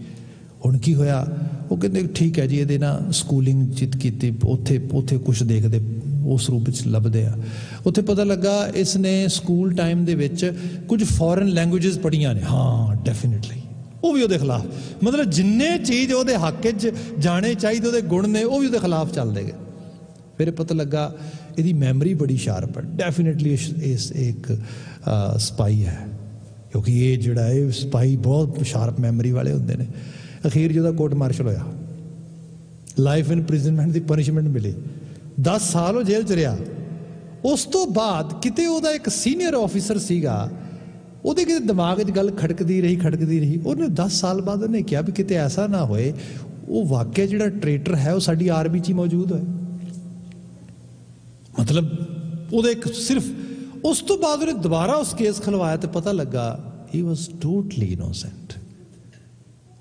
ਹੁਣ ਕੀ ਹੋਇਆ, ਉਹ ਕਹਿੰਦੇ ਠੀਕ ਹੈ ਜੀ ਇਹਦੇ ਨਾਲ ਸਕੂਲਿੰਗ ਜਿੱਤ ਕੀਤੀ, ਉੱਥੇ ਕੁਛ ਦੇਖਦੇ ਉਸ ਰੂਪ ਵਿੱਚ ਲੱਭਦੇ ਆ। ਉੱਥੇ ਪਤਾ ਲੱਗਾ ਇਸ ਨੇ ਸਕੂਲ ਟਾਈਮ ਦੇ ਵਿੱਚ ਕੁਝ ਫੋਰਨ ਲੈਂਗੁਏਜਸ ਪੜ੍ਹੀਆਂ ਨੇ। ਹਾਂ ਡੈਫੀਨੇਟਲੀ ਉਹ ਵੀ ਉਹਦੇ ਖਿਲਾਫ, ਮਤਲਬ ਜਿੰਨੇ ਚੀਜ਼ ਉਹਦੇ ਹੱਕ 'ਚ ਜਾਣੇ ਚਾਹੀਦੇ ਉਹਦੇ ਗੁਣ ਨੇ ਉਹ ਵੀ ਉਹਦੇ ਖਿਲਾਫ ਚੱਲਦੇ ਗਏ। ਫਿਰ ਪਤਾ ਲੱਗਾ ਇਹਦੀ ਮੈਮਰੀ ਬੜੀ ਸ਼ਾਰਪ ਹੈ, ਡੈਫੀਨੇਟਲੀ ਇਸ ਇੱਕ ਸਪਾਈ ਹੈ, ਕਿਉਂਕਿ ਇਹ ਜਿਹੜਾ ਇਹ ਸਪਾਈ ਬਹੁਤ ਸ਼ਾਰਪ ਮੈਮਰੀ ਵਾਲੇ ਹੁੰਦੇ ਨੇ। ਅਖੀਰ ਜਿਹਦਾ ਕੋਰਟ ਮਾਰਸ਼ਲ ਹੋਇਆ, ਲਾਈਫ ਇਨਪ੍ਰਿਜ਼ਨਮੈਂਟ ਦੀ ਪਨਿਸ਼ਮੈਂਟ ਮਿਲੀ, 10 ਸਾਲ ਉਹ ਜੇਲ੍ਹ 'ਚ ਰਿਹਾ। ਉਸ ਤੋਂ ਬਾਅਦ ਕਿਤੇ ਉਹਦਾ ਇੱਕ ਸੀਨੀਅਰ ਆਫਿਸਰ ਸੀਗਾ, ਉਹਦੇ ਕਿਤੇ ਦਿਮਾਗ 'ਚ ਗੱਲ ਖੜਕਦੀ ਰਹੀ। ਉਹਨੇ 10 ਸਾਲ ਬਾਅਦ ਉਹਨੇ ਕਿਹਾ ਵੀ ਕਿਤੇ ਐਸਾ ਨਾ ਹੋਏ ਉਹ ਵਾਕਿਆ ਜਿਹੜਾ ਟ੍ਰੇਟਰ ਹੈ ਉਹ ਸਾਡੀ ਆਰਮੀ 'ਚ ਹੀ ਮੌਜੂਦ ਹੋਏ। ਮਤਲਬ ਉਹਦੇ ਇੱਕ ਸਿਰਫ ਉਸ ਤੋਂ ਬਾਅਦ ਉਹਨੇ ਦੁਬਾਰਾ ਉਸ ਕੇਸ ਖਲਵਾਇਆ ਤੇ ਪਤਾ ਲੱਗਾ ਹੀ ਵਾਜ਼ ਟੋਟਲੀ ਇਨੋਸੈਂਟ।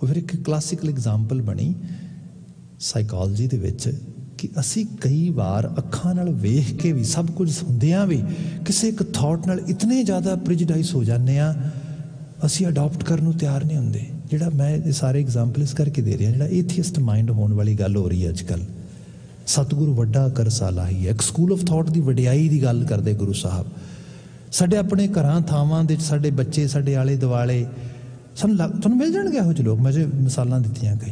ਉਹ ਫਿਰ ਇੱਕ ਕਲਾਸੀਕਲ ਐਗਜ਼ਾਮਪਲ ਬਣੀ ਸਾਈਕੋਲੋਜੀ ਦੇ ਵਿੱਚ ਕਿ ਅਸੀਂ ਕਈ ਵਾਰ ਅੱਖਾਂ ਨਾਲ ਵੇਖ ਕੇ ਵੀ ਸਭ ਕੁਝ ਹੁੰਦਿਆਂ ਵੀ ਕਿਸੇ ਇੱਕ ਥਾਟ ਨਾਲ ਇਤਨੇ ਜ਼ਿਆਦਾ ਪ੍ਰਿਜਡਾਈਸ ਹੋ ਜਾਂਦੇ ਹਾਂ, ਅਸੀਂ ਅਡਾਪਟ ਕਰਨ ਨੂੰ ਤਿਆਰ ਨਹੀਂ ਹੁੰਦੇ। ਜਿਹੜਾ ਮੈਂ ਇਹ ਸਾਰੇ ਐਗਜ਼ਾਮਪਲ ਇਸ ਕਰਕੇ ਦੇ ਰਿਹਾ, ਜਿਹੜਾ ਏਥੀਸਟ ਮਾਈਂਡ ਹੋਣ ਵਾਲੀ ਗੱਲ ਹੋ ਰਹੀ ਹੈ ਅੱਜ ਕੱਲ੍ਹ। ਸਤਿਗੁਰੂ ਵੱਡਾ ਕਰ ਸਾਲਾਹੀ ਹੈ, ਇੱਕ ਸਕੂਲ ਆਫ ਥਾਟ ਦੀ ਵਡਿਆਈ ਦੀ ਗੱਲ ਕਰਦੇ ਗੁਰੂ ਸਾਹਿਬ। ਸਾਡੇ ਆਪਣੇ ਘਰਾਂ ਥਾਵਾਂ ਦੇ ਸਾਡੇ ਬੱਚੇ, ਸਾਡੇ ਆਲੇ ਦੁਆਲੇ ਸਾਨੂੰ ਤੁਹਾਨੂੰ ਮਿਲ ਜਾਣਗੇ ਇਹੋ ਜਿਹੇ ਲੋਕ। ਮੈਂ ਜੇ ਮਿਸਾਲਾਂ ਦਿੱਤੀਆਂ ਕਈ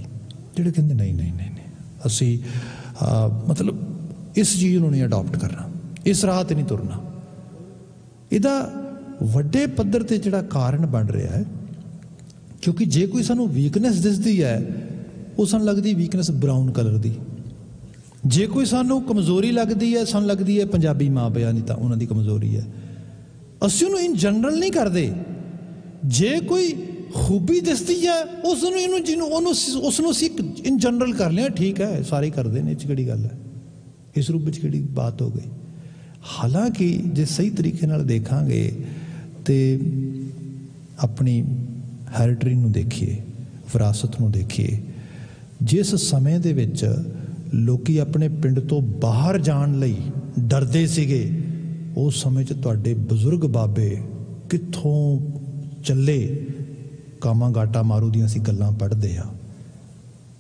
ਜਿਹੜੇ ਕਹਿੰਦੇ ਨਹੀਂ ਅਸੀਂ ਮਤਲਬ ਇਸ ਚੀਜ਼ ਨੂੰ ਨਹੀਂ ਅਡਾਪਟ ਕਰਨਾ, ਇਸ ਰਾਹ 'ਤੇ ਨਹੀਂ ਤੁਰਨਾ। ਇਹਦਾ ਵੱਡੇ ਪੱਧਰ 'ਤੇ ਜਿਹੜਾ ਕਾਰਨ ਬਣ ਰਿਹਾ ਹੈ, ਕਿਉਂਕਿ ਜੇ ਕੋਈ ਸਾਨੂੰ ਵੀਕਨੈਸ ਦਿਸਦੀ ਹੈ ਉਹ ਸਾਨੂੰ ਲੱਗਦੀ ਵੀਕਨੈਸ ਬਰਾਊਨ ਕਲਰ ਦੀ। ਜੇ ਕੋਈ ਸਾਨੂੰ ਕਮਜ਼ੋਰੀ ਲੱਗਦੀ ਹੈ, ਸਾਨੂੰ ਲੱਗਦੀ ਹੈ ਪੰਜਾਬੀ ਮਾਂ ਪਿਆਂ ਦੀ ਤਾਂ ਉਹਨਾਂ ਦੀ ਕਮਜ਼ੋਰੀ ਹੈ। ਅਸੀਂ ਉਹਨੂੰ ਇਨ ਜਨਰਲ ਨਹੀਂ ਕਰਦੇ। ਜੇ ਕੋਈ ਖੂਬੀ ਦਿਸਦੀ ਹੈ ਉਸ ਨੂੰ ਅਸੀਂ ਇਨ ਜਨਰਲ ਕਰ ਲਿਆ, ਠੀਕ ਹੈ ਸਾਰੇ ਕਰਦੇ ਨੇ, ਇਹ 'ਚ ਕਿਹੜੀ ਗੱਲ ਹੈ, ਇਸ ਰੂਪ ਵਿੱਚ ਕਿਹੜੀ ਬਾਤ ਹੋ ਗਈ। ਹਾਲਾਂਕਿ ਜੇ ਸਹੀ ਤਰੀਕੇ ਨਾਲ ਦੇਖਾਂਗੇ ਤੇ ਆਪਣੀ ਹੈਰੀਟਰੀ ਨੂੰ ਦੇਖੀਏ, ਵਿਰਾਸਤ ਨੂੰ ਦੇਖੀਏ, ਜਿਸ ਸਮੇਂ ਦੇ ਵਿੱਚ ਲੋਕੀ ਆਪਣੇ ਪਿੰਡ ਤੋਂ ਬਾਹਰ ਜਾਣ ਲਈ ਡਰਦੇ ਸੀਗੇ, ਉਸ ਸਮੇਂ 'ਚ ਤੁਹਾਡੇ ਬਜ਼ੁਰਗ ਬਾਬੇ ਕਿੱਥੋਂ ਚੱਲੇ। ਕਾਮਾ ਗਾਟਾ ਮਾਰੂ ਦੀਆਂ ਅਸੀਂ ਗੱਲਾਂ ਪੜ੍ਹਦੇ ਹਾਂ,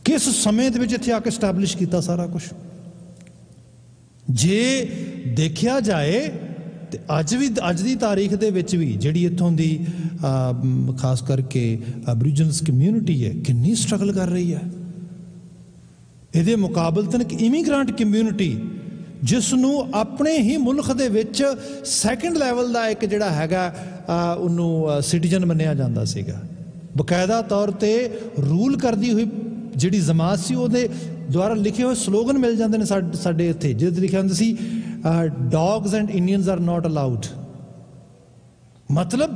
ਕਿਸ ਸਮੇਂ ਦੇ ਵਿੱਚ ਇੱਥੇ ਆ ਕੇ ਸਟੈਬਲਿਸ਼ ਕੀਤਾ ਸਾਰਾ ਕੁਛ। ਜੇ ਦੇਖਿਆ ਜਾਏ ਤੇ ਅੱਜ ਦੀ ਤਾਰੀਖ ਦੇ ਵਿੱਚ ਵੀ ਜਿਹੜੀ ਇੱਥੋਂ ਦੀ ਖਾਸ ਕਰਕੇ ਐਬਰੀਜਨਸ ਕਮਿਊਨਿਟੀ ਹੈ, ਕਿੰਨੀ ਸਟਰਗਲ ਕਰ ਰਹੀ ਹੈ। ਇਹਦੇ ਮੁਕਾਬਲਤਨ ਇੱਕ ਇਮੀਗ੍ਰੈਂਟ ਕਮਿਊਨਿਟੀ ਜਿਸ ਨੂੰ ਆਪਣੇ ਹੀ ਮੁਲਕ ਦੇ ਵਿੱਚ ਸੈਕੰਡ ਲੈਵਲ ਦਾ ਇੱਕ ਜਿਹੜਾ ਹੈਗਾ ਉਹਨੂੰ ਸਿਟੀਜ਼ਨ ਮੰਨਿਆ ਜਾਂਦਾ ਸੀਗਾ। ਬਕਾਇਦਾ ਤੌਰ 'ਤੇ ਰੂਲ ਕਰਦੀ ਹੋਈ ਜਿਹੜੀ ਜਮਾਤ ਸੀ ਉਹਦੇ ਦੁਆਰਾ ਲਿਖੇ ਹੋਏ ਸਲੋਗਨ ਮਿਲ ਜਾਂਦੇ ਨੇ ਸਾਡੇ ਇੱਥੇ, ਜਿਹਦੇ ਲਿਖਿਆ ਹੁੰਦਾ ਸੀ dogs and Indians are not allowed. ਮਤਲਬ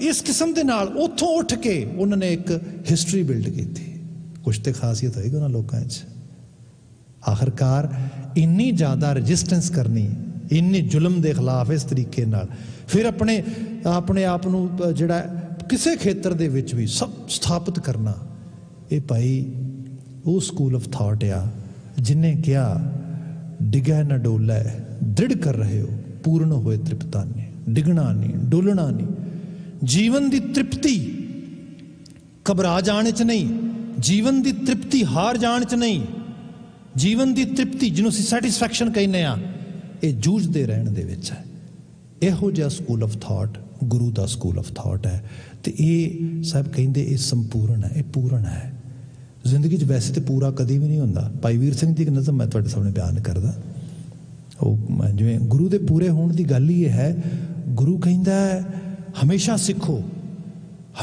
ਇਸ ਕਿਸਮ ਦੇ ਨਾਲ ਉੱਥੋਂ ਉੱਠ ਕੇ ਉਹਨਾਂ ਨੇ ਇੱਕ ਹਿਸਟਰੀ ਬਿਲਡ ਕੀਤੀ। ਕੁਛ ਤੇ ਖਾਸੀਅਤ ਹੋਏਗੀ ਉਹਨਾਂ ਲੋਕਾਂ 'ਚ। ਆਖਰਕਾਰ ਇੰਨੀ ਜ਼ਿਆਦਾ ਰਜਿਸਟੈਂਸ ਕਰਨੀ, ਇੰਨੇ ਜ਼ੁਲਮ ਦੇ ਖਿਲਾਫ ਇਸ ਤਰੀਕੇ ਨਾਲ, ਫਿਰ ਆਪਣੇ ਆਪ ਨੂੰ ਜਿਹੜਾ ਕਿਸੇ ਖੇਤਰ ਦੇ ਵਿੱਚ ਵੀ ਸਭ ਸਥਾਪਿਤ ਕਰਨਾ, ਇਹ ਭਾਈ ਉਹ ਸਕੂਲ ਆਫ ਥਾਟ ਆ ਜਿਹਨੇ ਕਿਹਾ ਡਿਗੈ ਨਾ ਡੋਲੈ ਦ੍ਰਿੜ ਕਰ ਰਹੇ ਹੋ ਪੂਰਨ ਹੋਏ ਤ੍ਰਿਪਤਾਨੇ। ਡਿਗਣਾ ਨਹੀਂ, ਡੋਲਣਾ ਨਹੀਂ। ਜੀਵਨ ਦੀ ਤ੍ਰਿਪਤੀ ਘਬਰਾ ਜਾਣ 'ਚ ਨਹੀਂ, ਜੀਵਨ ਦੀ ਤ੍ਰਿਪਤੀ ਹਾਰ ਜਾਣ 'ਚ ਨਹੀਂ। ਜੀਵਨ ਦੀ ਤ੍ਰਿਪਤੀ ਜਿਹਨੂੰ ਅਸੀਂ ਸੈਟਿਸਫੈਕਸ਼ਨ ਕਹਿੰਦੇ ਆ, ਇਹ ਜੂਝਦੇ ਰਹਿਣ ਦੇ ਵਿੱਚ ਹੈ। ਇਹੋ ਜਿਹਾ school of thought Guru the school of thought ਹੈ। ਤੇ ਇਹ ਸਭ ਕਹਿੰਦੇ ਇਹ ਸੰਪੂਰਨ ਹੈ, ਇਹ ਪੂਰਨ ਹੈ। ਜ਼ਿੰਦਗੀ 'ਚ ਵੈਸੇ ਤਾਂ ਪੂਰਾ ਕਦੇ ਵੀ ਨਹੀਂ ਹੁੰਦਾ। ਭਾਈ ਵੀਰ ਸਿੰਘ ਦੀ ਇੱਕ ਨਜ਼ਮ ਮੈਂ ਤੁਹਾਡੇ ਸਾਹਮਣੇ ਬਿਆਨ ਕਰਦਾ। ਉਹ ਜਿਵੇਂ ਗੁਰੂ ਦੇ ਪੂਰੇ ਹੋਣ ਦੀ ਗੱਲ ਹੀ ਇਹ ਹੈ। ਗੁਰੂ ਕਹਿੰਦਾ ਹਮੇਸ਼ਾ ਸਿੱਖੋ,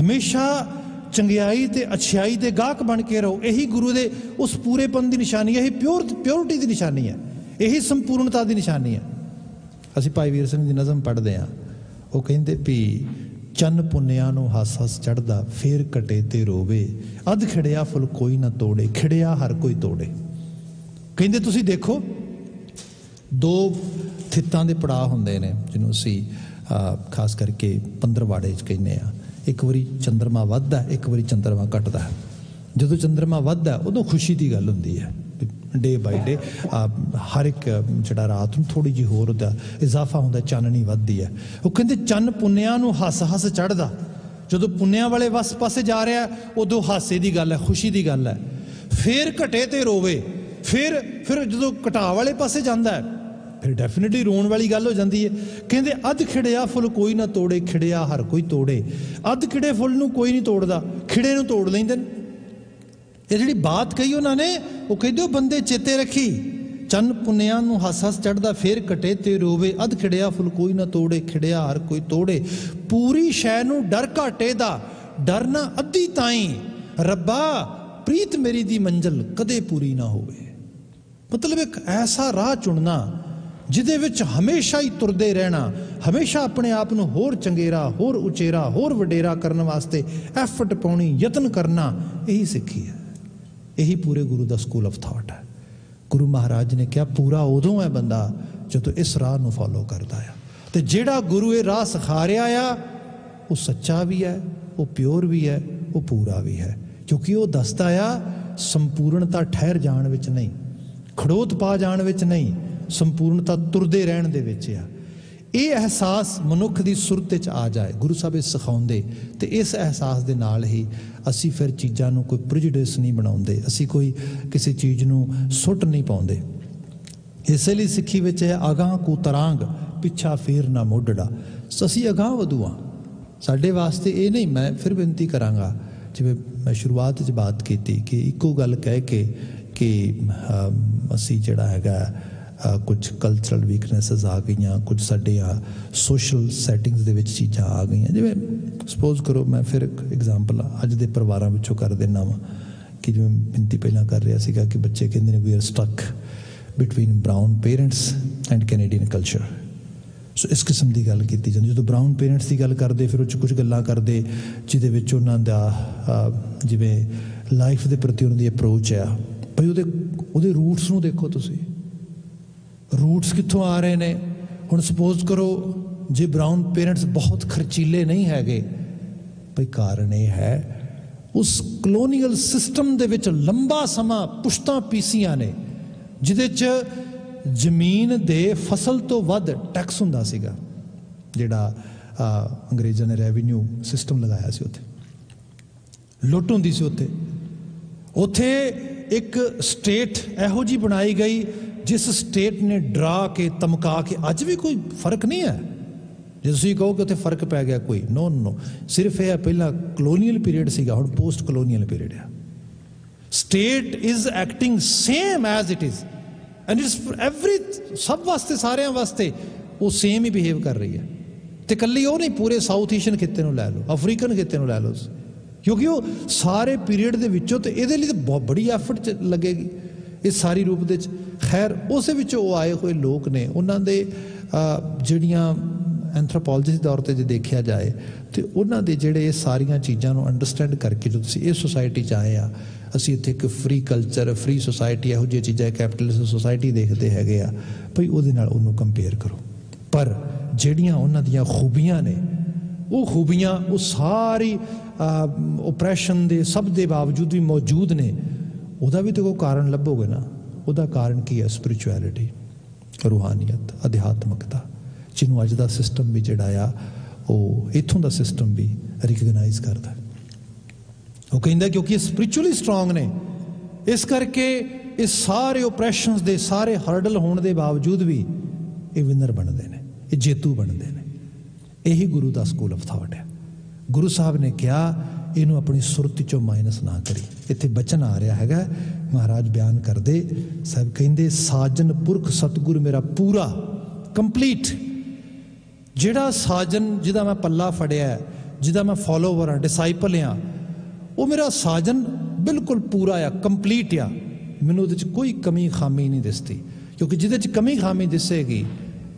ਹਮੇਸ਼ਾ ਚੰਗਿਆਈ ਤੇ ਅੱਛਾਈ ਦੇ ਗਾਹਕ ਬਣ ਕੇ ਰਹੋ। ਇਹੀ ਗੁਰੂ ਦੇ ਉਸ ਪੂਰੇਪਨ ਦੀ ਨਿਸ਼ਾਨੀ ਹੈ, ਇਹੀ ਪਿਓਰਿਟੀ ਦੀ ਨਿਸ਼ਾਨੀ ਹੈ, ਇਹੀ ਸੰਪੂਰਨਤਾ ਦੀ ਨਿਸ਼ਾਨੀ ਹੈ। ਅਸੀਂ ਭਾਈ ਵੀਰ ਸਿੰਘ ਦੀ ਨਜ਼ਮ ਪੜ੍ਹਦੇ ਹਾਂ। ਉਹ ਕਹਿੰਦੇ ਵੀ ਚੰਨ ਪੁੰਨਿਆਂ ਨੂੰ ਹੱਸ ਹੱਸ ਚੜ੍ਹਦਾ, ਫੇਰ ਕਟੇ ਤੇ ਰੋਵੇ, ਅੱਧ ਖਿੜਿਆ ਫੁੱਲ ਕੋਈ ਨਾ ਤੋੜੇ, ਖਿੜਿਆ ਹਰ ਕੋਈ ਤੋੜੇ। ਕਹਿੰਦੇ ਤੁਸੀਂ ਦੇਖੋ, ਦੋ ਥਿੱਤਾਂ ਦੇ ਪੜਾਅ ਹੁੰਦੇ ਨੇ ਜਿਹਨੂੰ ਅਸੀਂ ਖਾਸ ਕਰਕੇ ਪੰਦਰਵਾੜੇ 'ਚ ਕਹਿੰਦੇ ਹਾਂ। ਇੱਕ ਵਾਰੀ ਚੰਦਰਮਾ ਵੱਧਦਾ, ਇੱਕ ਵਾਰੀ ਚੰਦਰਮਾ ਘਟਦਾ। ਜਦੋਂ ਚੰਦਰਮਾ ਵੱਧਦਾ ਉਦੋਂ ਖੁਸ਼ੀ ਦੀ ਗੱਲ ਹੁੰਦੀ ਹੈ, ਡੇ ਬਾਈ ਡੇ ਹਰ ਇੱਕ ਜਿਹੜਾ ਰਾਤ ਨੂੰ ਥੋੜ੍ਹੀ ਜਿਹੀ ਹੋਰ ਉਹਦਾ ਇਜ਼ਾਫਾ ਹੁੰਦਾ, ਚਾਨਣੀ ਵੱਧਦੀ ਹੈ। ਉਹ ਕਹਿੰਦੇ ਚੰਨ ਪੁੰਨਿਆਂ ਨੂੰ ਹੱਸ ਹੱਸ ਚੜ੍ਹਦਾ। ਜਦੋਂ ਪੁੰਨਿਆਂ ਵਾਲੇ ਪਾਸੇ ਜਾ ਰਿਹਾ ਉਦੋਂ ਹਾਸੇ ਦੀ ਗੱਲ ਹੈ, ਖੁਸ਼ੀ ਦੀ ਗੱਲ ਹੈ। ਫੇਰ ਘਟੇ ਤੇ ਰੋਵੇ, ਫਿਰ ਜਦੋਂ ਘਟਾ ਵਾਲੇ ਪਾਸੇ ਜਾਂਦਾ ਹੈ ਫਿਰ ਡੈਫੀਨੇਟਲੀ ਰੋਣ ਵਾਲੀ ਗੱਲ ਹੋ ਜਾਂਦੀ ਹੈ। ਕਹਿੰਦੇ ਅੱਧ ਖਿੜਿਆ ਫੁੱਲ ਕੋਈ ਨਾ ਤੋੜੇ, ਖਿੜਿਆ ਹਰ ਕੋਈ ਤੋੜੇ। ਅੱਧ ਖਿੜੇ ਫੁੱਲ ਨੂੰ ਕੋਈ ਨਹੀਂ ਤੋੜਦਾ, ਖਿੜੇ ਨੂੰ ਤੋੜ ਲੈਂਦੇ ਨੇ। ਇਹ ਜਿਹੜੀ ਬਾਤ ਕਹੀ ਉਹਨਾਂ ਨੇ, ਉਹ ਕਹਿੰਦੇ ਉਹ ਬੰਦੇ ਚੇਤੇ ਰੱਖੀ, ਚੰਨ ਪੁੰਨਿਆਂ ਨੂੰ ਹੱਸ ਹੱਸ ਚੜ੍ਹਦਾ, ਫੇਰ ਕਟੇ ਤੇ ਰੋਵੇ, ਅੱਧ ਖਿੜਿਆ ਫੁੱਲ ਕੋਈ ਨਾ ਤੋੜੇ, ਖਿੜਿਆ ਹਰ ਕੋਈ ਤੋੜੇ। ਪੂਰੀ ਸ਼ੈ ਨੂੰ ਡਰ ਘਾਟੇ ਦਾ, ਡਰ ਨਾ ਅੱਧੀ ਤਾਈਂ, ਰੱਬਾ ਪ੍ਰੀਤ ਮੇਰੀ ਦੀ ਮੰਜ਼ਿਲ ਕਦੇ ਪੂਰੀ ਨਾ ਹੋਵੇ। ਮਤਲਬ ਇੱਕ ਐਸਾ ਰਾਹ ਚੁਣਨਾ ਜਿਹਦੇ ਵਿੱਚ ਹਮੇਸ਼ਾ ਹੀ ਤੁਰਦੇ ਰਹਿਣਾ, ਹਮੇਸ਼ਾ ਆਪਣੇ ਆਪ ਨੂੰ ਹੋਰ ਚੰਗੇਰਾ, ਹੋਰ ਉਚੇਰਾ, ਹੋਰ ਵਡੇਰਾ ਕਰਨ ਵਾਸਤੇ ਐਫਰਟ ਪਾਉਣੀ, ਯਤਨ ਕਰਨਾ, ਇਹੀ ਸਿੱਖੀ ਹੈ। ਇਹੀ ਪੂਰੇ ਗੁਰੂ ਦਾ ਸਕੂਲ ਆਫ ਥਾਟ ਹੈ। ਗੁਰੂ ਮਹਾਰਾਜ ਨੇ ਕਿਹਾ ਪੂਰਾ ਉਦੋਂ ਹੈ ਬੰਦਾ ਜਦੋਂ ਇਸ ਰਾਹ ਨੂੰ ਫੋਲੋ ਕਰਦਾ ਆ। ਅਤੇ ਜਿਹੜਾ ਗੁਰੂ ਇਹ ਰਾਹ ਸਿਖਾ ਰਿਹਾ ਆ ਉਹ ਸੱਚਾ ਵੀ ਹੈ, ਉਹ ਪਿਓਰ ਵੀ ਹੈ, ਉਹ ਪੂਰਾ ਵੀ ਹੈ। ਕਿਉਂਕਿ ਉਹ ਦੱਸਦਾ ਆ ਸੰਪੂਰਨਤਾ ਠਹਿਰ ਜਾਣ ਵਿੱਚ ਨਹੀਂ, ਖੜੋਤ ਪਾ ਜਾਣ ਵਿੱਚ ਨਹੀਂ, ਸੰਪੂਰਨਤਾ ਤੁਰਦੇ ਰਹਿਣ ਦੇ ਵਿੱਚ ਆ। ਇਹ ਅਹਿਸਾਸ ਮਨੁੱਖ ਦੀ ਸੁਰਤ 'ਚ ਆ ਜਾਏ, ਗੁਰੂ ਸਾਹਿਬ ਇਹ ਸਿਖਾਉਂਦੇ। ਅਤੇ ਇਸ ਅਹਿਸਾਸ ਦੇ ਨਾਲ ਹੀ ਅਸੀਂ ਫਿਰ ਚੀਜ਼ਾਂ ਨੂੰ ਕੋਈ ਪ੍ਰਿਜੁਡਿਸ ਨਹੀਂ ਬਣਾਉਂਦੇ, ਅਸੀਂ ਕੋਈ ਕਿਸੇ ਚੀਜ਼ ਨੂੰ ਸੁੱਟ ਨਹੀਂ ਪਾਉਂਦੇ। ਇਸੇ ਲਈ ਸਿੱਖੀ ਵਿੱਚ ਹੈ ਅਗਾਂਹ ਕੂ ਤਰਾਂਗ, ਪਿੱਛਾ ਫੇਰ ਨਾ ਮੋਢੜਾ। ਅਸੀਂ ਅਗਾਂਹ ਵਧੂ ਹਾਂ। ਸਾਡੇ ਵਾਸਤੇ ਇਹ ਨਹੀਂ, ਮੈਂ ਫਿਰ ਬੇਨਤੀ ਕਰਾਂਗਾ, ਜਿਵੇਂ ਮੈਂ ਸ਼ੁਰੂਆਤ 'ਚ ਬਾਤ ਕੀਤੀ ਕਿ ਇੱਕੋ ਗੱਲ ਕਹਿ ਕੇ ਕਿ ਅਸੀਂ ਜਿਹੜਾ ਹੈਗਾ ਕੁਝ ਕਲਚਰਲ ਵੀਕਨੈਸਿਸ ਆ ਗਈਆਂ, ਕੁਝ ਸਾਡੇ ਸੋਸ਼ਲ ਸੈਟਿੰਗਸ ਦੇ ਵਿੱਚ ਚੀਜ਼ਾਂ ਆ ਗਈਆਂ। ਜਿਵੇਂ ਸਪੋਜ਼ ਕਰੋ, ਮੈਂ ਫਿਰ ਇੱਕ ਐਗਜ਼ਾਮਪਲ ਅੱਜ ਦੇ ਪਰਿਵਾਰਾਂ ਵਿੱਚੋਂ ਕਰ ਦਿੰਦਾ ਵਾਂ ਕਿ ਜਿਵੇਂ ਬੇਨਤੀ ਪਹਿਲਾਂ ਕਰ ਰਿਹਾ ਸੀਗਾ ਕਿ ਬੱਚੇ ਕਹਿੰਦੇ ਨੇ we are stuck between brown parents and Canadian culture. So ਇਸ ਕਿਸਮ ਦੀ ਗੱਲ ਕੀਤੀ ਜਾਂਦੀ। ਜਦੋਂ ਬਰਾਊਨ ਪੇਰੈਂਟਸ ਦੀ ਗੱਲ ਕਰਦੇ ਫਿਰ ਉਹ 'ਚ ਕੁਝ ਗੱਲਾਂ ਕਰਦੇ ਜਿਹਦੇ ਵਿੱਚ ਉਹਨਾਂ ਦਾ ਜਿਵੇਂ ਲਾਈਫ ਦੇ ਪ੍ਰਤੀ ਉਹਨਾਂ ਦੀ ਅਪਰੋਚ ਆ, ਭਈ ਉਹਦੇ ਰੂਟਸ ਨੂੰ ਦੇਖੋ ਤੁਸੀਂ, ਰੂਟਸ ਕਿੱਥੋਂ ਆ ਰਹੇ ਨੇ। ਹੁਣ ਸਪੋਜ਼ ਕਰੋ ਜੇ ਬਰਾਊਨ ਪੇਰੈਂਟਸ ਬਹੁਤ ਖਰਚੀਲੇ ਨਹੀਂ ਹੈਗੇ, ਭਈ ਕਾਰਨ ਇਹ ਹੈ ਉਸ ਕਲੋਨੀਅਲ ਸਿਸਟਮ ਦੇ ਵਿੱਚ ਲੰਬਾ ਸਮਾਂ ਪੁਸ਼ਤਾਂ ਪੀਸੀਆਂ ਨੇ ਜਿਹਦੇ 'ਚ ਜ਼ਮੀਨ ਦੇ ਫਸਲ ਤੋਂ ਵੱਧ ਟੈਕਸ ਹੁੰਦਾ ਸੀਗਾ, ਜਿਹੜਾ ਅੰਗਰੇਜ਼ਾਂ ਨੇ ਰੈਵਨਿਊ ਸਿਸਟਮ ਲਗਾਇਆ ਸੀ। ਉੱਥੇ ਲੁੱਟ ਹੁੰਦੀ ਸੀ। ਉੱਥੇ ਇੱਕ ਸਟੇਟ ਇਹੋ ਜਿਹੀ ਬਣਾਈ ਗਈ ਜਿਸ ਸਟੇਟ ਨੇ ਡਰਾ ਕੇ ਧਮਕਾ ਕੇ, ਅੱਜ ਵੀ ਕੋਈ ਫਰਕ ਨਹੀਂ ਹੈ ਜੇ ਤੁਸੀਂ ਕਹੋ ਕਿ ਉੱਥੇ ਫਰਕ ਪੈ ਗਿਆ, ਕੋਈ ਨੋ। ਸਿਰਫ ਇਹ ਹੈ ਪਹਿਲਾਂ ਕਲੋਨੀਅਲ ਪੀਰੀਅਡ ਸੀਗਾ, ਹੁਣ ਪੋਸਟ ਕਲੋਨੀਅਲ ਪੀਰੀਅਡ ਆ। State is acting same as it is and it's every, ਸਭ ਵਾਸਤੇ, ਸਾਰਿਆਂ ਵਾਸਤੇ ਉਹ ਸੇਮ ਹੀ ਬਿਹੇਵ ਕਰ ਰਹੀ ਹੈ। ਅਤੇ ਇਕੱਲੀ ਉਹ ਨਹੀਂ, ਪੂਰੇ ਸਾਊਥ ਏਸ਼ੀਅਨ ਖਿੱਤੇ ਨੂੰ ਲੈ ਲਓ, ਅਫਰੀਕਨ ਖਿੱਤੇ ਨੂੰ ਲੈ ਲਓ, ਕਿਉਂਕਿ ਉਹ ਸਾਰੇ ਪੀਰੀਅਡ ਦੇ ਵਿੱਚੋਂ ਅਤੇ ਇਹਦੇ ਲਈ ਤਾਂ ਬਹੁਤ ਬੜੀ ਐਫਰਟ 'ਚ ਲੱਗੇਗੀ ਇਸ ਸਾਰੀ ਰੂਪ ਦੇ 'ਚ। ਖੈਰ ਉਸੇ ਵਿੱਚੋਂ ਉਹ ਆਏ ਹੋਏ ਲੋਕ ਨੇ, ਉਹਨਾਂ ਦੇ ਜਿਹੜੀਆਂ ਐਂਥਰੋਪੋਲੋਜੀ ਦੇ ਤੌਰ 'ਤੇ ਜੇ ਦੇਖਿਆ ਜਾਏ ਅਤੇ ਉਹਨਾਂ ਦੇ ਜਿਹੜੇ ਇਹ ਸਾਰੀਆਂ ਚੀਜ਼ਾਂ ਨੂੰ ਅੰਡਰਸਟੈਂਡ ਕਰਕੇ ਜੋ ਤੁਸੀਂ ਇਸ ਸੁਸਾਇਟੀ 'ਚ ਆਏ ਆ, ਅਸੀਂ ਇੱਥੇ ਇੱਕ ਫਰੀ ਕਲਚਰ, ਫਰੀ ਸੁਸਾਇਟੀ, ਇਹੋ ਜਿਹੀਆਂ ਚੀਜ਼ਾਂ ਕੈਪੀਟਲਿਸਟ ਸੁਸਾਇਟੀ ਦੇਖਦੇ ਹੈਗੇ ਆ, ਭਈ ਉਹਦੇ ਨਾਲ ਉਹਨੂੰ ਕੰਪੇਅਰ ਕਰੋ। ਪਰ ਜਿਹੜੀਆਂ ਉਹਨਾਂ ਦੀਆਂ ਖੂਬੀਆਂ ਨੇ, ਉਹ ਖੂਬੀਆਂ ਉਹ ਸਾਰੀ ਓਪਰੈਸ਼ਨ ਦੇ ਸਭ ਦੇ ਬਾਵਜੂਦ ਵੀ ਮੌਜੂਦ ਨੇ। ਉਹਦਾ ਵੀ ਤਾਂ ਕੋਈ ਕਾਰਨ ਲੱਭੋਗੇ ਨਾ। ਉਹਦਾ ਕਾਰਨ ਕੀ ਹੈ? ਸਪਿਰਿਚੁਅਲਿਟੀ, ਰੂਹਾਨੀਅਤ, ਅਧਿਆਤਮਕਤਾ, ਜਿਹਨੂੰ ਅੱਜ ਦਾ ਸਿਸਟਮ ਵੀ ਜਿਹੜਾ ਆ ਉਹ ਇੱਥੋਂ ਦਾ ਸਿਸਟਮ ਵੀ ਰਿਕਗਨਾਈਜ਼ ਕਰਦਾ। ਉਹ ਕਹਿੰਦਾ ਕਿਉਂਕਿ ਇਹ ਸਪਿਰਿਚੁਅਲੀ ਸਟਰੋਂਗ ਨੇ, ਇਸ ਕਰਕੇ ਇਹ ਸਾਰੇ ਓਪਰੈਸ਼ਨਸ ਦੇ ਸਾਰੇ ਹਰਡਲ ਹੋਣ ਦੇ ਬਾਵਜੂਦ ਵੀ ਇਹ ਵਿਨਰ ਬਣਦੇ ਨੇ, ਇਹ ਜੇਤੂ ਬਣਦੇ ਨੇ। ਇਹੀ ਗੁਰੂ ਦਾ ਸਕੂਲ ਆਫ ਥਾਟ ਹੈ। ਗੁਰੂ ਸਾਹਿਬ ਨੇ ਕਿਹਾ ਇਹਨੂੰ ਆਪਣੀ ਸੁਰਤੀ 'ਚੋਂ ਮਾਈਨਸ ਨਾ ਕਰੀ। ਇੱਥੇ ਬਚਨ ਆ ਰਿਹਾ ਹੈਗਾ, ਮਹਾਰਾਜ ਬਿਆਨ ਕਰਦੇ ਸਾਹਿਬ ਕਹਿੰਦੇ ਸਾਜਨ ਪੁਰਖ ਸਤਿਗੁਰ ਮੇਰਾ ਪੂਰਾ, ਕੰਪਲੀਟ। ਜਿਹੜਾ ਸਾਜਨ ਜਿਹਦਾ ਮੈਂ ਪੱਲਾ ਫੜਿਆ, ਜਿਹਦਾ ਮੈਂ ਫੋਲੋਵਰ ਹਾਂ, ਡਿਸਾਈਪਲ ਹਾਂ, ਉਹ ਮੇਰਾ ਸਾਜਨ ਬਿਲਕੁਲ ਪੂਰਾ ਆ, ਕੰਪਲੀਟ ਆ। ਮੈਨੂੰ ਉਹਦੇ 'ਚ ਕੋਈ ਕਮੀ ਖਾਮੀ ਨਹੀਂ ਦਿਸਦੀ, ਕਿਉਂਕਿ ਜਿਹਦੇ 'ਚ ਕਮੀ ਖਾਮੀ ਦਿਸੇਗੀ